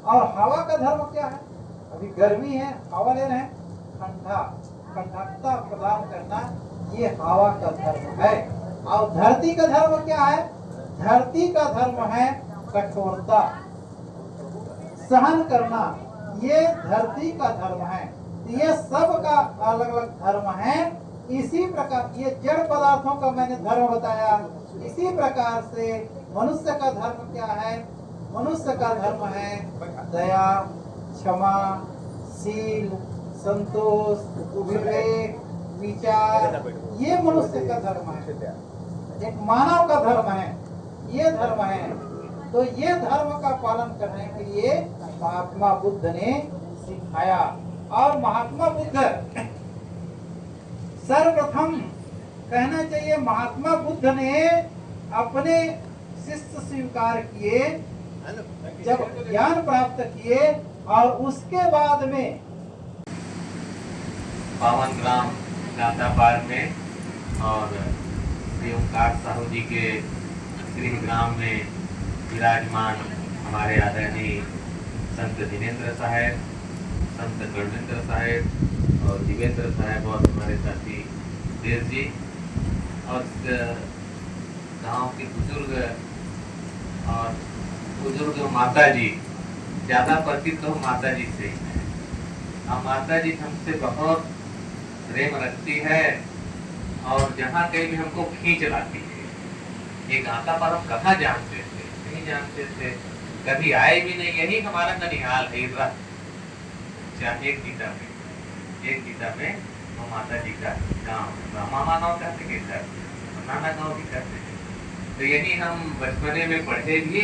और हवा का धर्म क्या है? अभी गर्मी है, हवा ले रहे हैं, ठंडकता प्रदान करना, ये हवा का धर्म है। और धरती का धर्म क्या है? धरती का धर्म है कठोरता, सहन करना, ये धरती का धर्म है। ये सब का अलग अलग धर्म है। इसी प्रकार ये जड़ पदार्थों का मैंने धर्म बताया, इसी प्रकार से मनुष्य का धर्म क्या है? मनुष्य का धर्म है दया, क्षमा, शील, संतोष, विवेक, विचार, ये मनुष्य का धर्म है, एक मानव का धर्म है, ये धर्म है। तो ये धर्म का पालन करने के लिए महात्मा बुद्ध ने सिखाया। और महात्मा बुद्ध सर्वप्रथम कहना चाहिए, महात्मा बुद्ध ने अपने शिष्य स्वीकार किए, जब ज्ञान प्राप्त किए, और उसके बाद में पावन ग्राम गांधापार में और श्री ओंकार साहू जी के गृह ग्राम में विराजमान हमारे आदरणीय संत दिनेंद्र साहेब, संत कर्णेंद्र साहेब और दिवेंद्र साहेब और हमारे साथी देव जी और गांव के बुजुर्ग माता जी, ज़्यादा परिचित तो माता जी से ही है। और माता जी हमसे बहुत प्रेम रखती है और जहाँ कहीं भी हमको खींच लाती है। ये गांधापार हम कहाँ जानते थे? नहीं जानते थे, कभी आए भी नहीं। यही हमारा ननिहाल है। एक गीता में वो माता जी का गाँव, मामा गाँव कहते के घर, नाना गाँव भी कहते हैं। तो यही हम बचपने में पढ़े भी,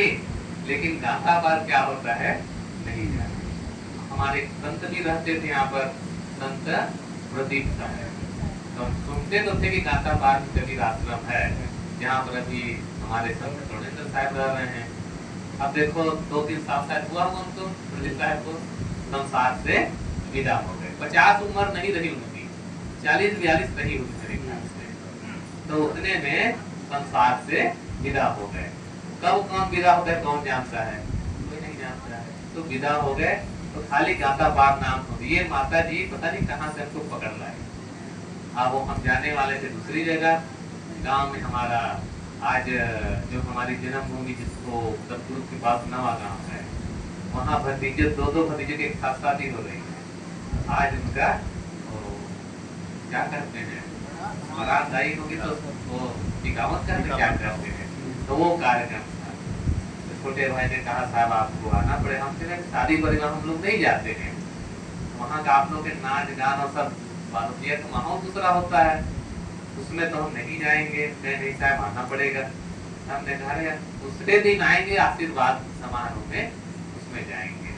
लेकिन गांधापार क्या होता है नहीं जाने। हमारे संत भी रहते थे यहाँ पर, संत प्रदीप साहब, तो हम सुनते तो थे कि गांधापार में कबीर आश्रम है, जहाँ पर अभी हमारे संत कर्णेंद्र साहब रह रहे हैं। अब देखो 2-3 साल शायद हुआ उनको, प्रदीप साहब को संसार से विदा हो गए। 50 उम्र नहीं रही उनकी, 40-42 रही उनकी मेरे ख्याल से। तो उतने में संसार से विदा हो गए। कब कौन विदा हो गए कौन जानता है? कोई नहीं जानता है। तो विदा हो गए तो खाली गांधापार नाम हो। ये माता जी पता नहीं कहाँ से हमको पकड़ लाए। अब वो हम जाने वाले थे दूसरी जगह, गांव में हमारा आज जो हमारी जन्मभूमि जिसको सतगुरु के पास नवा गांव है, वहाँ भतीजे 2 भतीजे की एक साथ शादी हो रही है। आज उनका क्या करते हैं, बारातदाई होगी तो वो टिकावत करते क्या करते हैं, तो वो कार्यक्रम था। तो छोटे भाई ने कहा साहब आपको आना पड़े। हमसे शादी परिवार हम लोग नहीं जाते हैं, वहाँ का आप लोग के नाच गान और सब बालूतिया का माहौल दूसरा होता है, उसमें तो हम नहीं जाएंगे। नहीं साहब आना पड़ेगा। हमने कहा दूसरे दिन आएंगे आशीर्वाद समारोह में, उसमें जाएंगे।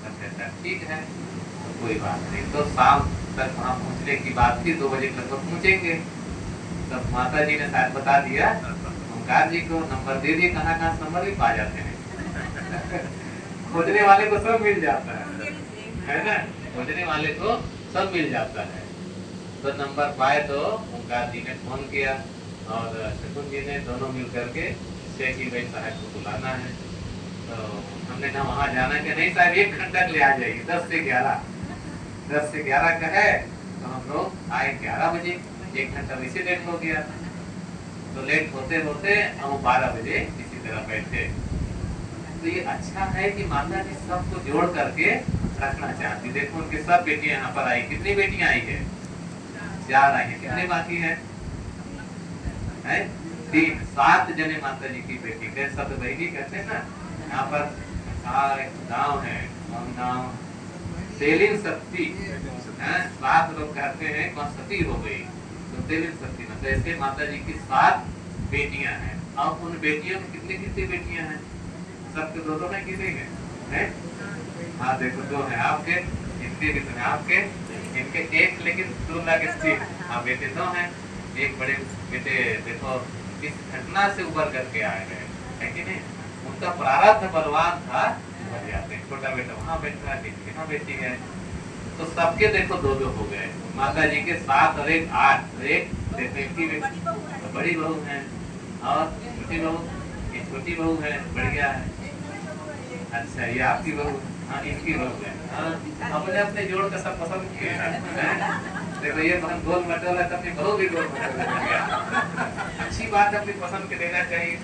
अच्छा ठीक है, तो कोई बात नहीं। तो शाम तक वहाँ पहुँचने की बात थी, 2 बजे लगभग पहुँचेंगे। तब माता जी ने शायद बता दिया, ओंकार जी को नंबर दे दिए, कहाँ नंबर भी पा जाते हैं। खोजने वाले को सब मिल जाता है ना, खोजने वाले को सब मिल जाता है। तो नंबर पाए तो ओंकार जी ने फोन किया और शकुन जी ने, दोनों मिल करके शेखी भाई साहब को बुलाना है। तो हमने कहा वहाँ जाना कि नहीं साहब 1 घंटा ले आ जाइए, 10 से 11 का है। तो हम लोग आए 11 बजे, 1 घंटा वैसे लेट हो गया। तो लेट होते होते हम 12 बजे इसी तरह बैठे। तो ये अच्छा है कि माता जी सबको जोड़ करके रखना चाहती। देखो उनके सब बेटियां यहाँ पर आई। कितनी बेटियां आई है? 4 आई है। कितने बाकी है? 7 जने माता जी की बेटी के सब बहनी कहते हैं ना। यहाँ पर गाँव है, गाँव सेलिन शक्ति, 7 लोग कहते हैं कौन सती हो गई, तो सेलिन शक्ति में। तो ऐसे माता जी की 7 बेटियां हैं। और उन बेटियों में कितनी बेटियां हैं? सबके 2 में गिनेंगे हैं? हाँ देखो 2 हैं आपके, इनके भी 2 हैं आपके, इनके 1 लेकिन 2 लाख 3। हाँ बेटे 2 हैं। एक बड़े बेटे देखो इस घटना से उबर करके आए हैं, है कि नहीं? उनका प्रारब्ध बलवान था, भर जाते हैं। छोटा बेटा वहाँ बैठा है, बेटी यहाँ बैठी है, तो सबके देखो दो दो हो गए। माता जी के 7 और 1 8, एक देखो इनकी बड़ी बहू है और छोटी बहू, ये छोटी बहू है, बढ़िया है। अच्छा ये आपकी बहू, हाँ इनकी बहू है। हाँ अपने अपने जोड़ का सब पसंद किए हैं। देखो ये बहन गोल मटोल है, अपनी बहू भी गोल मटोल है। अच्छी बात है, अपनी पसंद के देना चाहिए।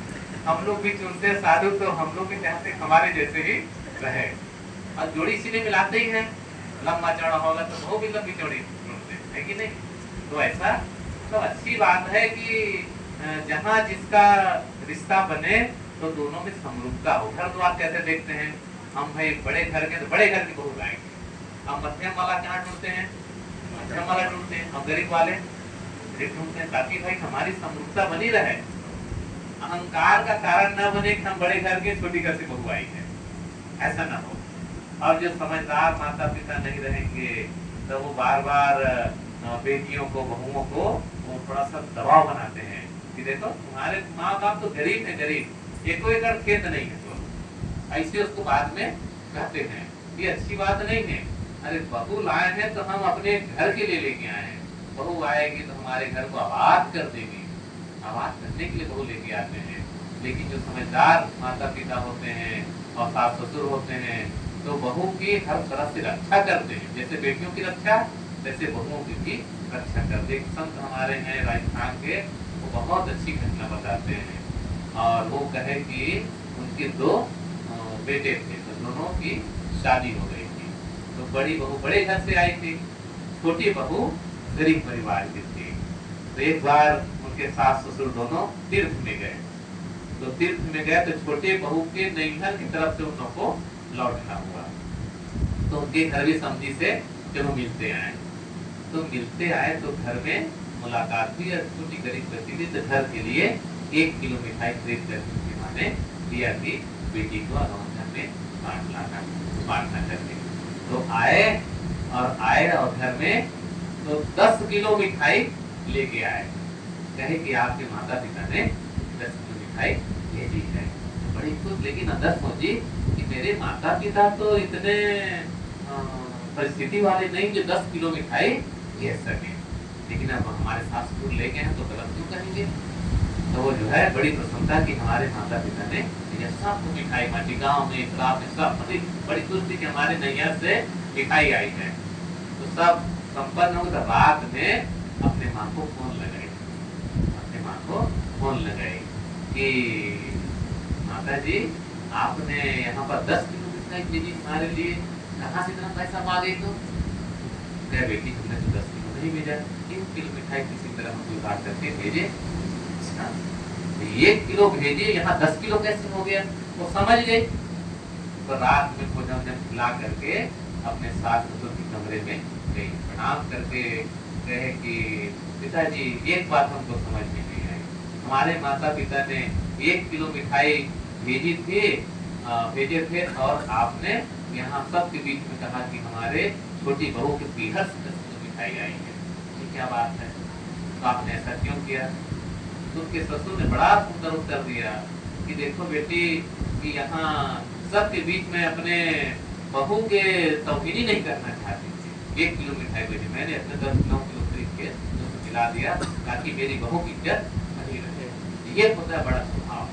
हम लोग भी चुनते हैं साधु, तो हम लोग भी चाहते हमारे जैसे ही रहे, और जोड़ी इसीलिए मिलाते ही है। लंबा चौड़ा होगा तो वो भी लंबी चौड़ी ढूंढते है कि नहीं। तो ऐसा तो अच्छी बात है कि जहाँ जिसका रिश्ता बने तो दोनों में समरूपता हो। घर द्वार कैसे देखते हैं हम, भाई बड़े घर के तो बड़े घर की बहू लाएंगे, हम मध्यम वाला कहाँ ढूंढते हैं, मध्यम वाला ढूंढते हैं, हम गरीब वाले गरीब ढूंढते हैं, ताकि भाई हमारी समरूपता बनी रहे। अहंकार का कारण न बने कि हम बड़े घर के छोटी घर से बहू आई है, ऐसा ना हो। और जो समझदार माता पिता नहीं रहेंगे तो वो बार बार बेटियों को, बहुओं को वो थोड़ा सा दबाव बनाते हैं कि देखो तुम्हारे माँ बाप तो गरीब है, गरीब, एक एकड़ खेत नहीं है, तो ऐसे उसको बाद में कहते हैं। ये अच्छी बात नहीं है। अरे बहू लाए हैं तो हम अपने घर के लिए लेके आए हैं, बहू आएगी तो हमारे घर को आबाद कर देगी, आबाद करने के लिए बहू लेके आते हैं। लेकिन जो समझदार माता पिता होते हैं और सास ससुर होते हैं तो बहू की हर तरह से रक्षा करते हैं। जैसे बेटियों की रक्षा, वैसे बहुओं की भी रक्षा करते। एक संत हमारे हैं राजस्थान के, वो बहुत अच्छी घटना बताते हैं। और वो कहे कि उनके 2 बेटे थे, तो दोनों की शादी हो गई थी। तो बड़ी बहू बड़े घर से आई थी, छोटी बहू गरीब परिवार की थी। तो एक बार उनके सास ससुर दोनों तीर्थ में गए, तो तीर्थ में गए तो छोटे बहू के नैहर की तरफ से उन लोगों को लौटना हुआ। तो उनके घर भी समझी से जब वो मिलते आए, तो मिलते आए तो घर में मुलाकात हुई, और छोटी गरीब बच्ची थी, तो घर के लिए 1 किलो मिठाई खरीद कर उनकी माँ ने दिया कि बेटी को घर में बांटना करके। तो आए और घर में तो 10 किलो मिठाई लेके आए, कहे कि आपके माता पिता ने 10 किलो मिठाई भेजी है। बड़ी खुश, लेकिन अंदर सोची कि मेरे माता पिता तो इतने परिस्थिति वाले नहीं जो 10 किलो मिठाई भेज सके, लेकिन अब हमारे सास ससुर ले गए हैं तो गलत क्यों कहेंगे। तो वो जो है बड़ी प्रसन्नता कि हमारे माता पिता ने सब मिठाई बांटी, गाँव में क्लास में सब, बड़ी खुश थी कि हमारे नैया से मिठाई आई है। तो सब संपन्न हो, तो रात में अपने माँ को फोन लगाई, कि माता जी आपने यहाँ पर 10 किलो मिठाई भेजी हमारे लिए, कहाँ से इतना पैसा मांगे। तो कह बेटी हमने तो 10 किलो नहीं भेजा, 3 किलो मिठाई किसी तरह हम जुगाड़ करके भेजे। अच्छा 1 किलो भेजे, यहाँ 10 किलो कैसे हो गया। वो समझ गई, तो रात में भोजन खिला करके अपने सास ससुर के कमरे में गई, प्रणाम करके कहे कि पिताजी एक बात हमको समझ में नहीं आई, हमारे माता पिता ने 1 किलो मिठाई भेजे थे और आपने यहाँ सबके बीच में कहा कि हमारे छोटी बहू के पीहर से 10 किलो मिठाई आई है, ये क्या बात है, तो आपने ऐसा क्यों किया। तो उसके ससुर ने बड़ा सुंदर उत्तर दिया कि देखो बेटी कि यहाँ सबके बीच में अपने बहू के तौहीनी नहीं करना चाहती थी। 1 किलो मिठाई भेजी, मैंने अपने 9 किलो खरीद के उसको खिला दिया ताकि मेरी बहू की इज्जत बनी रहे। ये होता है बड़ा स्वभाव,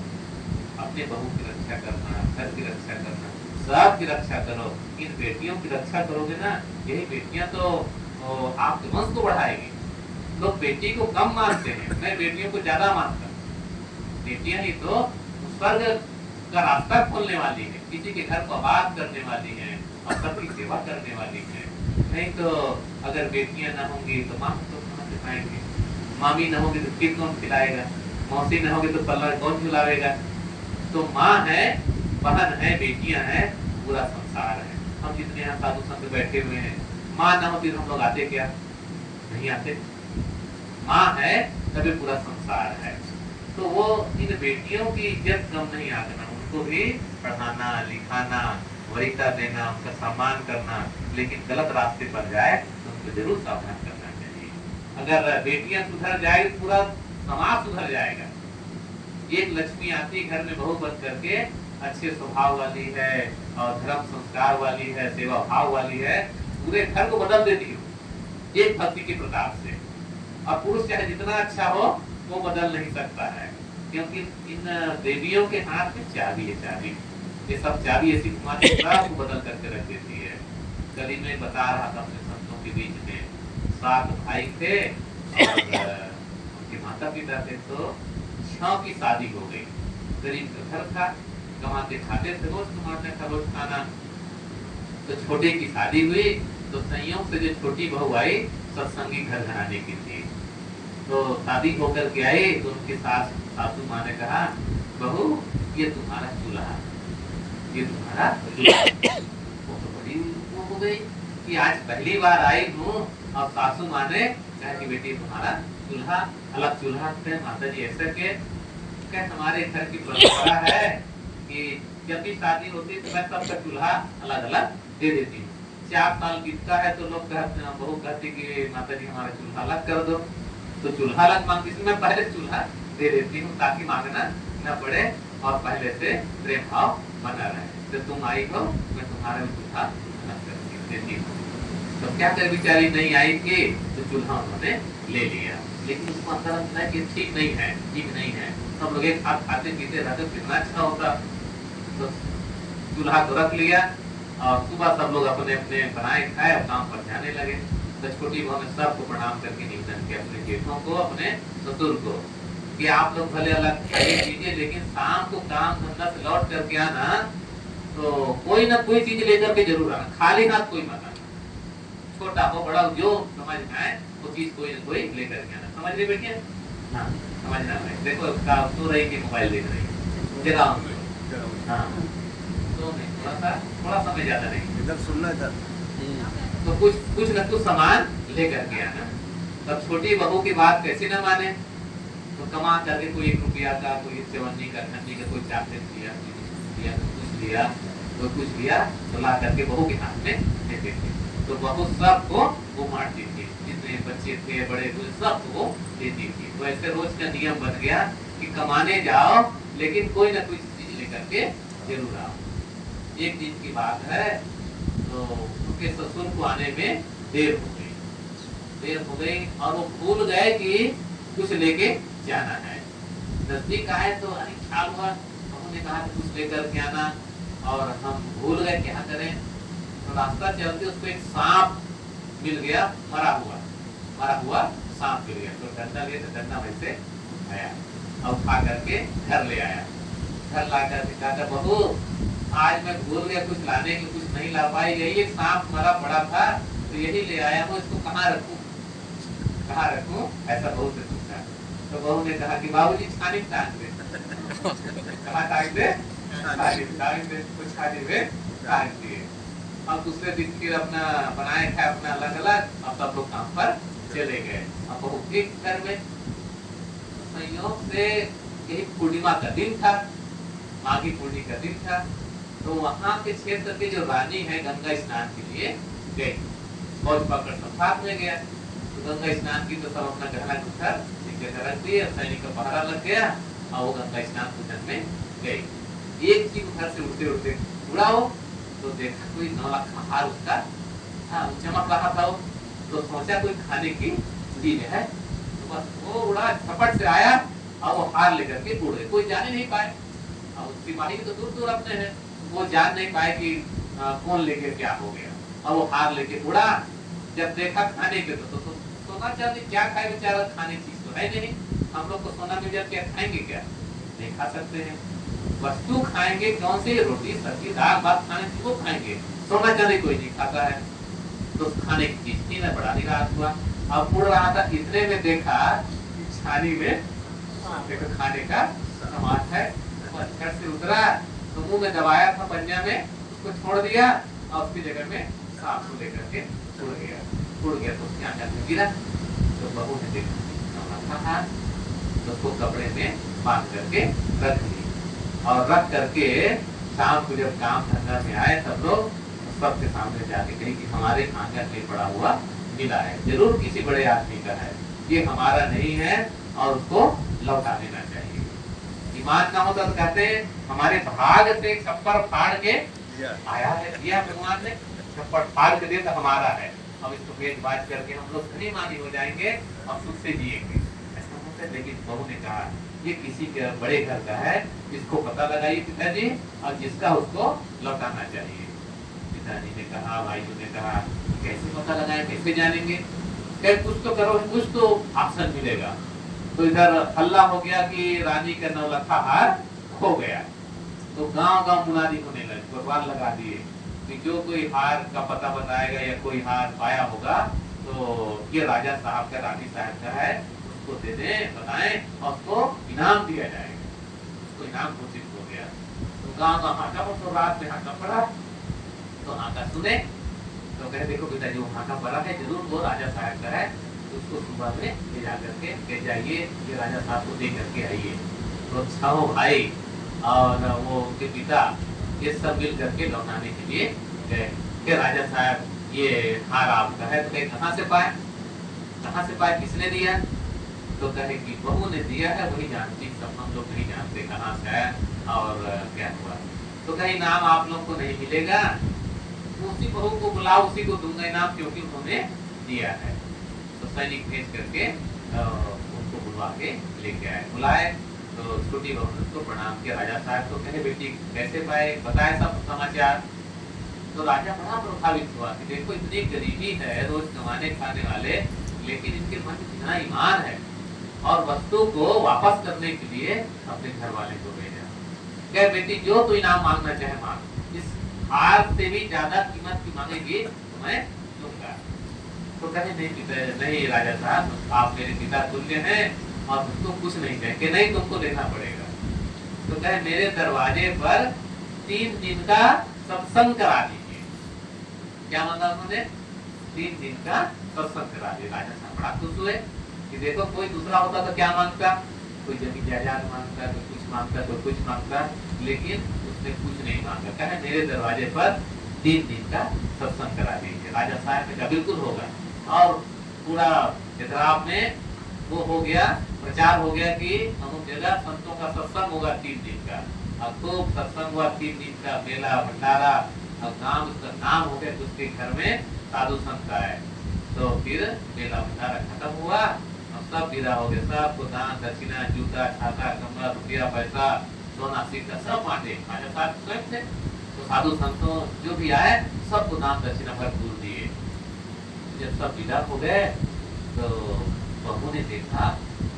अपने बहू की रक्षा करना, घर की रक्षा करना, सबकी रक्षा करो। इन बेटियों की रक्षा करोगे ना, यही बेटियां तो आपके वंश को बढ़ाएगी। लोग बेटी को कम मानते हैं, मैं बेटियों को ज्यादा मानता हूँ। बेटियां ही तो स्वर्ग का रास्ता खोलने वाली है, किसी के घर को आबाद करने वाली है और सबकी सेवा करने वाली है। नहीं तो अगर बेटियां ना होंगी तो माँ तो कहाँ से खाएंगे, मामी ना होगी तो फिर कौन खिलाएगा, मौसी ना होगी तो पल्ला कौन खिलाएगा। तो माँ है, बहन है, बेटियां हैं, पूरा संसार है। हम जितने यहाँ साधु संत बैठे हुए हैं, माँ ना होती तो हम लोग आते क्या, नहीं आते। माँ है तभी पूरा संसार है। तो वो इन बेटियों की इज्जत कम नहीं आना, उनको भी पढ़ाना लिखाना, वरीयता देना, उनका सम्मान करना, लेकिन गलत रास्ते पर जाए तो उनको जरूर सावधान करना चाहिए। अगर बेटियां सुधर जाएगी पूरा समाज सुधर जाएगा। एक लक्ष्मी आती घर में बहू बन करके अच्छे स्वभाव वाली है और धर्म संस्कार वाली है, सेवा भाव वाली है, पूरे घर को बदल देती हो एक भक्ति के प्रताप से। और पुरुष चाहे जितना अच्छा हो वो बदल नहीं सकता है, क्योंकि इन देवियों के हाथ में चाबी है, चाबी। ये सब चाबी ऐसी तुम्हारे को बदल करके रख देती है। कल ही मैं बता रहा था अपने संतों के बीच में 7 भाई थे और उनके माता पिता थे, तो 6 की शादी हो गई। गरीब का घर था, कमाते खाते थे, रोज कमाते था, रोज खाना। तो छोटे की शादी हुई, तो संयोग से जो छोटी बहू आई सत्संगी घर घराने की थी। तो शादी होकर के आई तो उनकी सासू माँ ने कहा, बहू ये तुम्हारा चूल्हा, ये तुम्हारा चूल्हा। वो तो बड़ी वो हो गई कि आज पहली बार आई हूँ और सासू माँ ने कहा कि बेटी तुम्हारा चूल्हा अलग चूल्हा है। माता जी ऐसा के हमारे घर की परंपरा है कि जब भी शादी होती है तो मैं सबका चूल्हा अलग अलग दे देती हूँ। 4 साल बीतता है तो लोग कहते हैं, बहू कहती कि माता जी हमारा चूल्हा अलग कर दो, तो चूल्हा अलग मांगती थी, मैं पहले चूल्हा दे देती हूँ ताकि मांगना न पड़े और पहले से प्रेम भाव बना रहे। जब तुम आई हो मैं तुम्हारा चूल्हा अलग कर देती हूँ। तो क्या कर बेचारी नहीं आई थी तो चूल्हा उन्होंने ले लिया, लेकिन उसको अंदर है कि ठीक नहीं है, ठीक नहीं है। सब लोग एक साथ खाते पीते रहते कितना अच्छा होता। तो चूल्हा तो रख लिया और सुबह सब लोग अपने अपने बनाए खाए और काम पर जाने लगे। तो छोटी बहू ने सबको प्रणाम करके निवेदन किया अपने जेठों को, अपने ससुर को, कि आप लोग भले अलग खाइए कीजिए, लेकिन शाम को काम धंधा से लौट करके आना तो कोई ना कोई चीज लेकर के जरूर आना, खाली हाथ कोई मत आना। छोटा हो बड़ा हो जो समझ में आए वो चीज कोई ना कोई लेकर के आना। समझ रहे बेटिया? हाँ समझना है। देखो सो रही कि मोबाइल देख रही है, जगाओ। हाँ तो नहीं, थोड़ा समय ज्यादा नहीं, इधर सुनना था। तो कुछ न कुछ सामान लेकर के आना। तब छोटी बहू की बात कैसे न माने, तो कमा करके कोई 1 रुपया का, कोई 54 का, 98 का, कोई चॉकलेट दिया, तो कुछ लिया तो ला करके बहू के हाथ में देते थे। तो बहू सबको वो बांटती थी, जितने बच्चे थे बड़े बूढ़े सबको देती थी। तो ऐसे रोज का नियम बन गया कि कमाने जाओ लेकिन कोई ना कोई चीज लेकर के जरूर आओ। एक दिन की बात है, तो उनके ससुर को आने में देर हो गई और वो भूल गए कि कुछ लेके जाना है। नजदीक आए तो ख्याल हुआ, उन्होंने कहा कि कुछ लेकर के आना और हम भूल गए, क्या करें। तो रास्ता चलते उसको एक सांप मिल गया, मरा हुआ सांप मिल गया। तो डंडा लिया, तो डंडा वैसे उठाया और उठा करके घर ले आया। घर ला करके कहा, बहू आज मैं भूल गया कुछ लाने की, कुछ नहीं ला पाई, यही एक सांप मरा पड़ा था तो यही ले आया हूँ, इसको कहाँ रखूं ऐसा बहू से पूछा। तो बहू ने कहा कि बाबूजी छानी टांग दे। कहाँ टांग दे? कुछ छानी में टांग दिए। अब दूसरे दिन फिर अपना बनाए थे अपना अलग अलग, अब सब लोग काम पर चले गए। अब बहू के घर में संयोग से यही पूर्णिमा का दिन था, माघी पूर्णिमा का दिन था। तो वहाँ के क्षेत्र की जो रानी है गंगा स्नान के लिए गई, फौज पकड़ सब साथ में गया। तो गंगा स्नान की तो सब अपना गहना गुथर एक जगह रख दिए, सैनिक का पहरा लग गया और वो गंगा स्नान पूजन में गई। एक चीज घर से उठते उठते उड़ा हो तो देखा कोई 9 लाख का हार उसका चमक रहा था। तो सोचा कोई खाने की चीज है, तो बस वो उड़ा, झपट से आया और वो हार लेकर के उड़ गए। कोई जाने नहीं पाए, और सिपाही तो दूर दूर अपने हैं, वो जान नहीं पाए कि कौन लेके क्या हो गया। और वो हार लेके उड़ा, जब देखा खाने के तो सोना चांदी क्या खाए बेचारा, खाने चीज तो है नहीं। हम लोग को सोना मिल जाए क्या खाएंगे, क्या नहीं खा सकते हैं। वस्तु खाएंगे कौन सी, रोटी सब्जी दाल भात खाने वो खाएंगे, सोना चांदी कोई नहीं खाता है। तो खाने की चीज थी ना, बड़ा निराश हुआ। अब उड़ रहा था, इतने में देखा छानी में देखो खाने का सामान है। घर से उतरा तो मुंह में दबाया था पंजा में, उसको छोड़ दिया और उसकी जगह में सांप को लेकर के उड़ गया तो उसके आंचल में गिरा। तो बहू ने देखा तो उसको कपड़े में बांध करके रख ली। और रख करके शाम को जब काम धंधा में आए सब लोग सबके सामने जाके कही कि हमारे आंगन में पड़ा हुआ मिला है, जरूर किसी बड़े आदमी का है, ये हमारा नहीं है और उसको लौटा देना चाहिए। ईमान ना होता तो कहते हमारे भाग से छप्पर फाड़ के आया है, दिया भगवान ने, छप्पर फाड़ के दिया तो हमारा है। अब इसको भेद बाज करके हम लोग धनी मानी हो जाएंगे और सुख से जिएंगे, ऐसा होता है। लेकिन बहू ने कहा ये किसी के बड़े घर का है, इसको पता लगाइए पिताजी, और जिसका उसको लौटाना चाहिए। पिताजी ने कहा, भाइयों ने कहा कैसे पता लगाए, कैसे जानेंगे? कहे कुछ तो करो, कुछ तो ऑप्शन मिलेगा। तो इधर हल्ला हो गया कि रानी का नौलखा हार खो गया। तो गांव गांव मुनादी होने लगे, भगवान लगा दिए कि जो कोई हार का पता बताएगा या कोई हार पाया होगा तो ये राजा साहब का, रानी साहब का है, उसको दे दें, बताएं और उसको इनाम दिया जाएगा। उसको इनाम घोषित हो गया। तो गांव गांव हाका, तो रात में हाका पड़ा, तो हाका सुने तो कहे देखो पिताजी वो हाका पड़ा है, जरूर वो राजा साहब का है, उसको सुबह में ले जा करके ले जाइए, ये राजा साहब को दे करके आइए। तो छह भाई और वो उनके पिता ये सब मिल करके लौटाने के लिए गए कि राजा साहब ये हार आपका है। तो कहे कहाँ से पाए, कहाँ से पाए, किसने दिया? तो कहे कि बहू ने दिया है, वही जानती, सब हम लोग नहीं जानते कहाँ से है और क्या हुआ। तो कहे इनाम आप लोग को नहीं मिलेगा, उसी बहू को बुलाओ, उसी को दूंगा इनाम, क्योंकि उन्होंने दिया है। तो सैनिक भेज करके उनको बुलवा के लेके आए। बुलाए तो छोटी बहू ने उसको प्रणाम किया। राजा साहब तो कहे बेटी कैसे पाए, बताए सब समाचार। तो राजा बड़ा प्रभावित हुआ कि देखो इतनी गरीबी है, रोज कमाने खाने वाले, लेकिन इनके मन में इतना ईमान है, और वस्तु को वापस करने के लिए अपने घर वाले को भेजा। कहे बेटी जो तू इनाम मांगना चाहे मांग, इस हार से भी ज्यादा कीमत की मांगेगी तो मैं दूंगा। तो कहे नहीं पिता, नहीं राजा साहब आप मेरे पिता तुल्य हैं और तुम कुछ नहीं कहेंगे, नहीं तुमको देना पड़ेगा। तो कहे मेरे दरवाजे पर 3 दिन का सत्संग करा दीजिए। क्या मांगा उन्होंने? 3 दिन का सत्संग करा दिया। राजा साहब बड़ा खुश हुए कि देखो कोई दूसरा होता तो क्या मांगता, कोई जमीन जायदाद मांगता, कोई कुछ मांगता, कोई कुछ मांगता, लेकिन उसने कुछ नहीं मांगा। कहे मेरे दरवाजे पर 3 दिन का सत्संग करा दीजिए। राजा साहब ने कहा बिल्कुल होगा। और पूरा इधराब में वो हो गया, प्रचार हो गया कि अमुक जगह संतों का सत्संग होगा 3 दिन का। अब खूब सत्संग हुआ, 3 दिन का मेला भंडारा। अब नाम उसका नाम हो गया, उसके घर में साधु संत आए। तो फिर मेला भंडारा खत्म हुआ, सब विदा हो गए, सबको दान दक्षिणा, जूता छाता कमरा रुपया पैसा सोना सिक्का सब बांटे। राजा साहब स्वयं थे, तो साधु संतों जो भी आए सबको दान दक्षिणा भरपूर दिए। जब सब विदा हो गए तो बहू ने देखा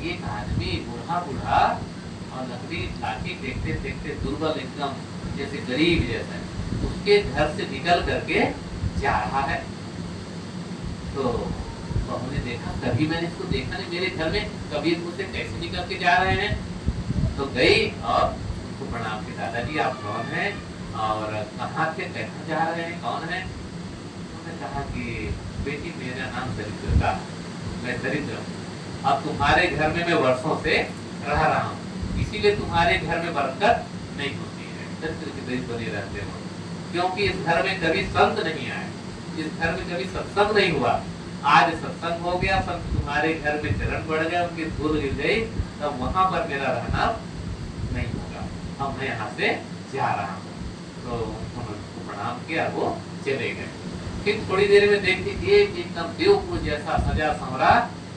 एक आदमी बूढ़ा बूढ़ा और लकड़ी लाठी देखते देखते दुर्बल, एकदम जैसे गरीब जैसा, उसके घर से निकल करके जा रहा है। तो बहू ने देखा, कभी मैंने इसको देखा नहीं मेरे घर में, कभी मुझसे कैसे निकल के जा रहे हैं। तो गई और उनको प्रणाम किया, दादाजी आप कौन हैं और कहाँ से कैसे जा रहे हैं, कौन है? उन्होंने कहा कि बेटी मेरा नाम दरिद्र था, मैं दरिद्र हूँ, अब तुम्हारे घर में मैं वर्षों से रह रहा हूँ, इसीलिए तुम्हारे घर में बरकत नहीं होती है, दरिद्र के दरिद्र बने रहते हो, क्योंकि इस घर में कभी संत नहीं आए, इस घर में कभी सत्संग नहीं हुआ। आज सत्संग हो गया, संत तुम्हारे घर में चरण बढ़ गया, उनकी धूल गिर गई, तब वहां पर मेरा रहना नहीं होगा, अब मैं यहाँ से जा रहा हूँ। तो उन्होंने उसको प्रणाम किया, वो चले गए। फिर थोड़ी देर में देखिए एक एकदम देवपुर जैसा सजा संवरा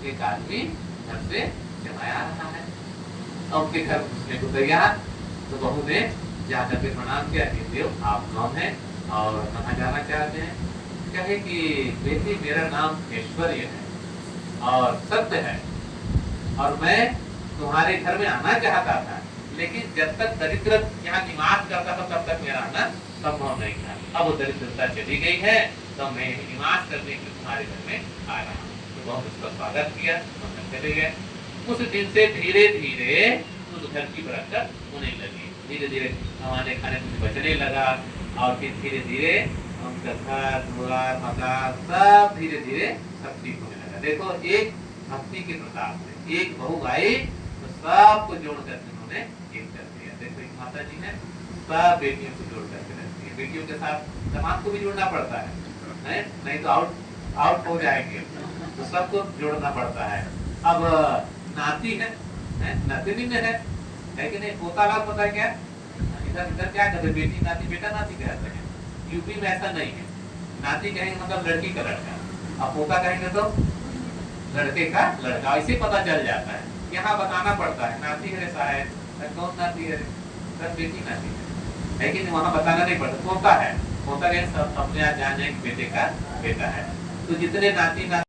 एक आदमी घर से चलाया रहा है, और उनके घर घुसने को तैयार। तो बहू ने जाकर के प्रणाम किया कि देव आप कौन हैं और कहाँ जाना चाहते हैं? कहे कि बेटी मेरा नाम ऐश्वर्य है और सत्य है, और मैं तुम्हारे घर में आना चाहता था, लेकिन जब तक दरिद्र यहाँ निवास करता था तब तक मेरा आना संभव नहीं था। अब वो दरिद्रता चली गई है तो मैं निवास करने के तुम्हारे घर में आ रहा हूँ। तो बहुत उसका स्वागत किया, चले गए। उस दिन से धीरे धीरे उस घर की बरकत होने लगी, धीरे धीरे कमाने खाने कुछ बचने लगा, और फिर धीरे धीरे उनका घर द्वार मकान सब धीरे धीरे सब ठीक होने लगा। देखो एक भक्ति के प्रताप से एक बहू आई तो सबको जोड़ करके उन्होंने एक कर दिया। देखो एक माता जी है, सब बेटियों को जोड़ करके रखती है, बेटियों के साथ समाज को भी जोड़ना पड़ता है, नहीं तो आउट हो जाएंगे, तो सबको जोड़ना पड़ता है। अब नाती है, नतिनी है, है कि नहीं? पोता लाल पता है क्या? इधर इधर क्या कहते हैं? बेटी नाती, बेटा नाती कहते हैं। यूपी में ऐसा नहीं है। नाती कहेंगे मतलब लड़की का लड़का, अब पोता कहेंगे तो लड़के का लड़का, ऐसे पता चल जाता है। यहाँ बताना पड़ता है नाती है साहब, कौन नाती है? सर बेटी नाती है कि नहीं? वहाँ बताना नहीं पड़ता, पोता है। पोता कहेंगे सब अपने आप जान जाए कि बेटे का बेटा है। तो जितने नाती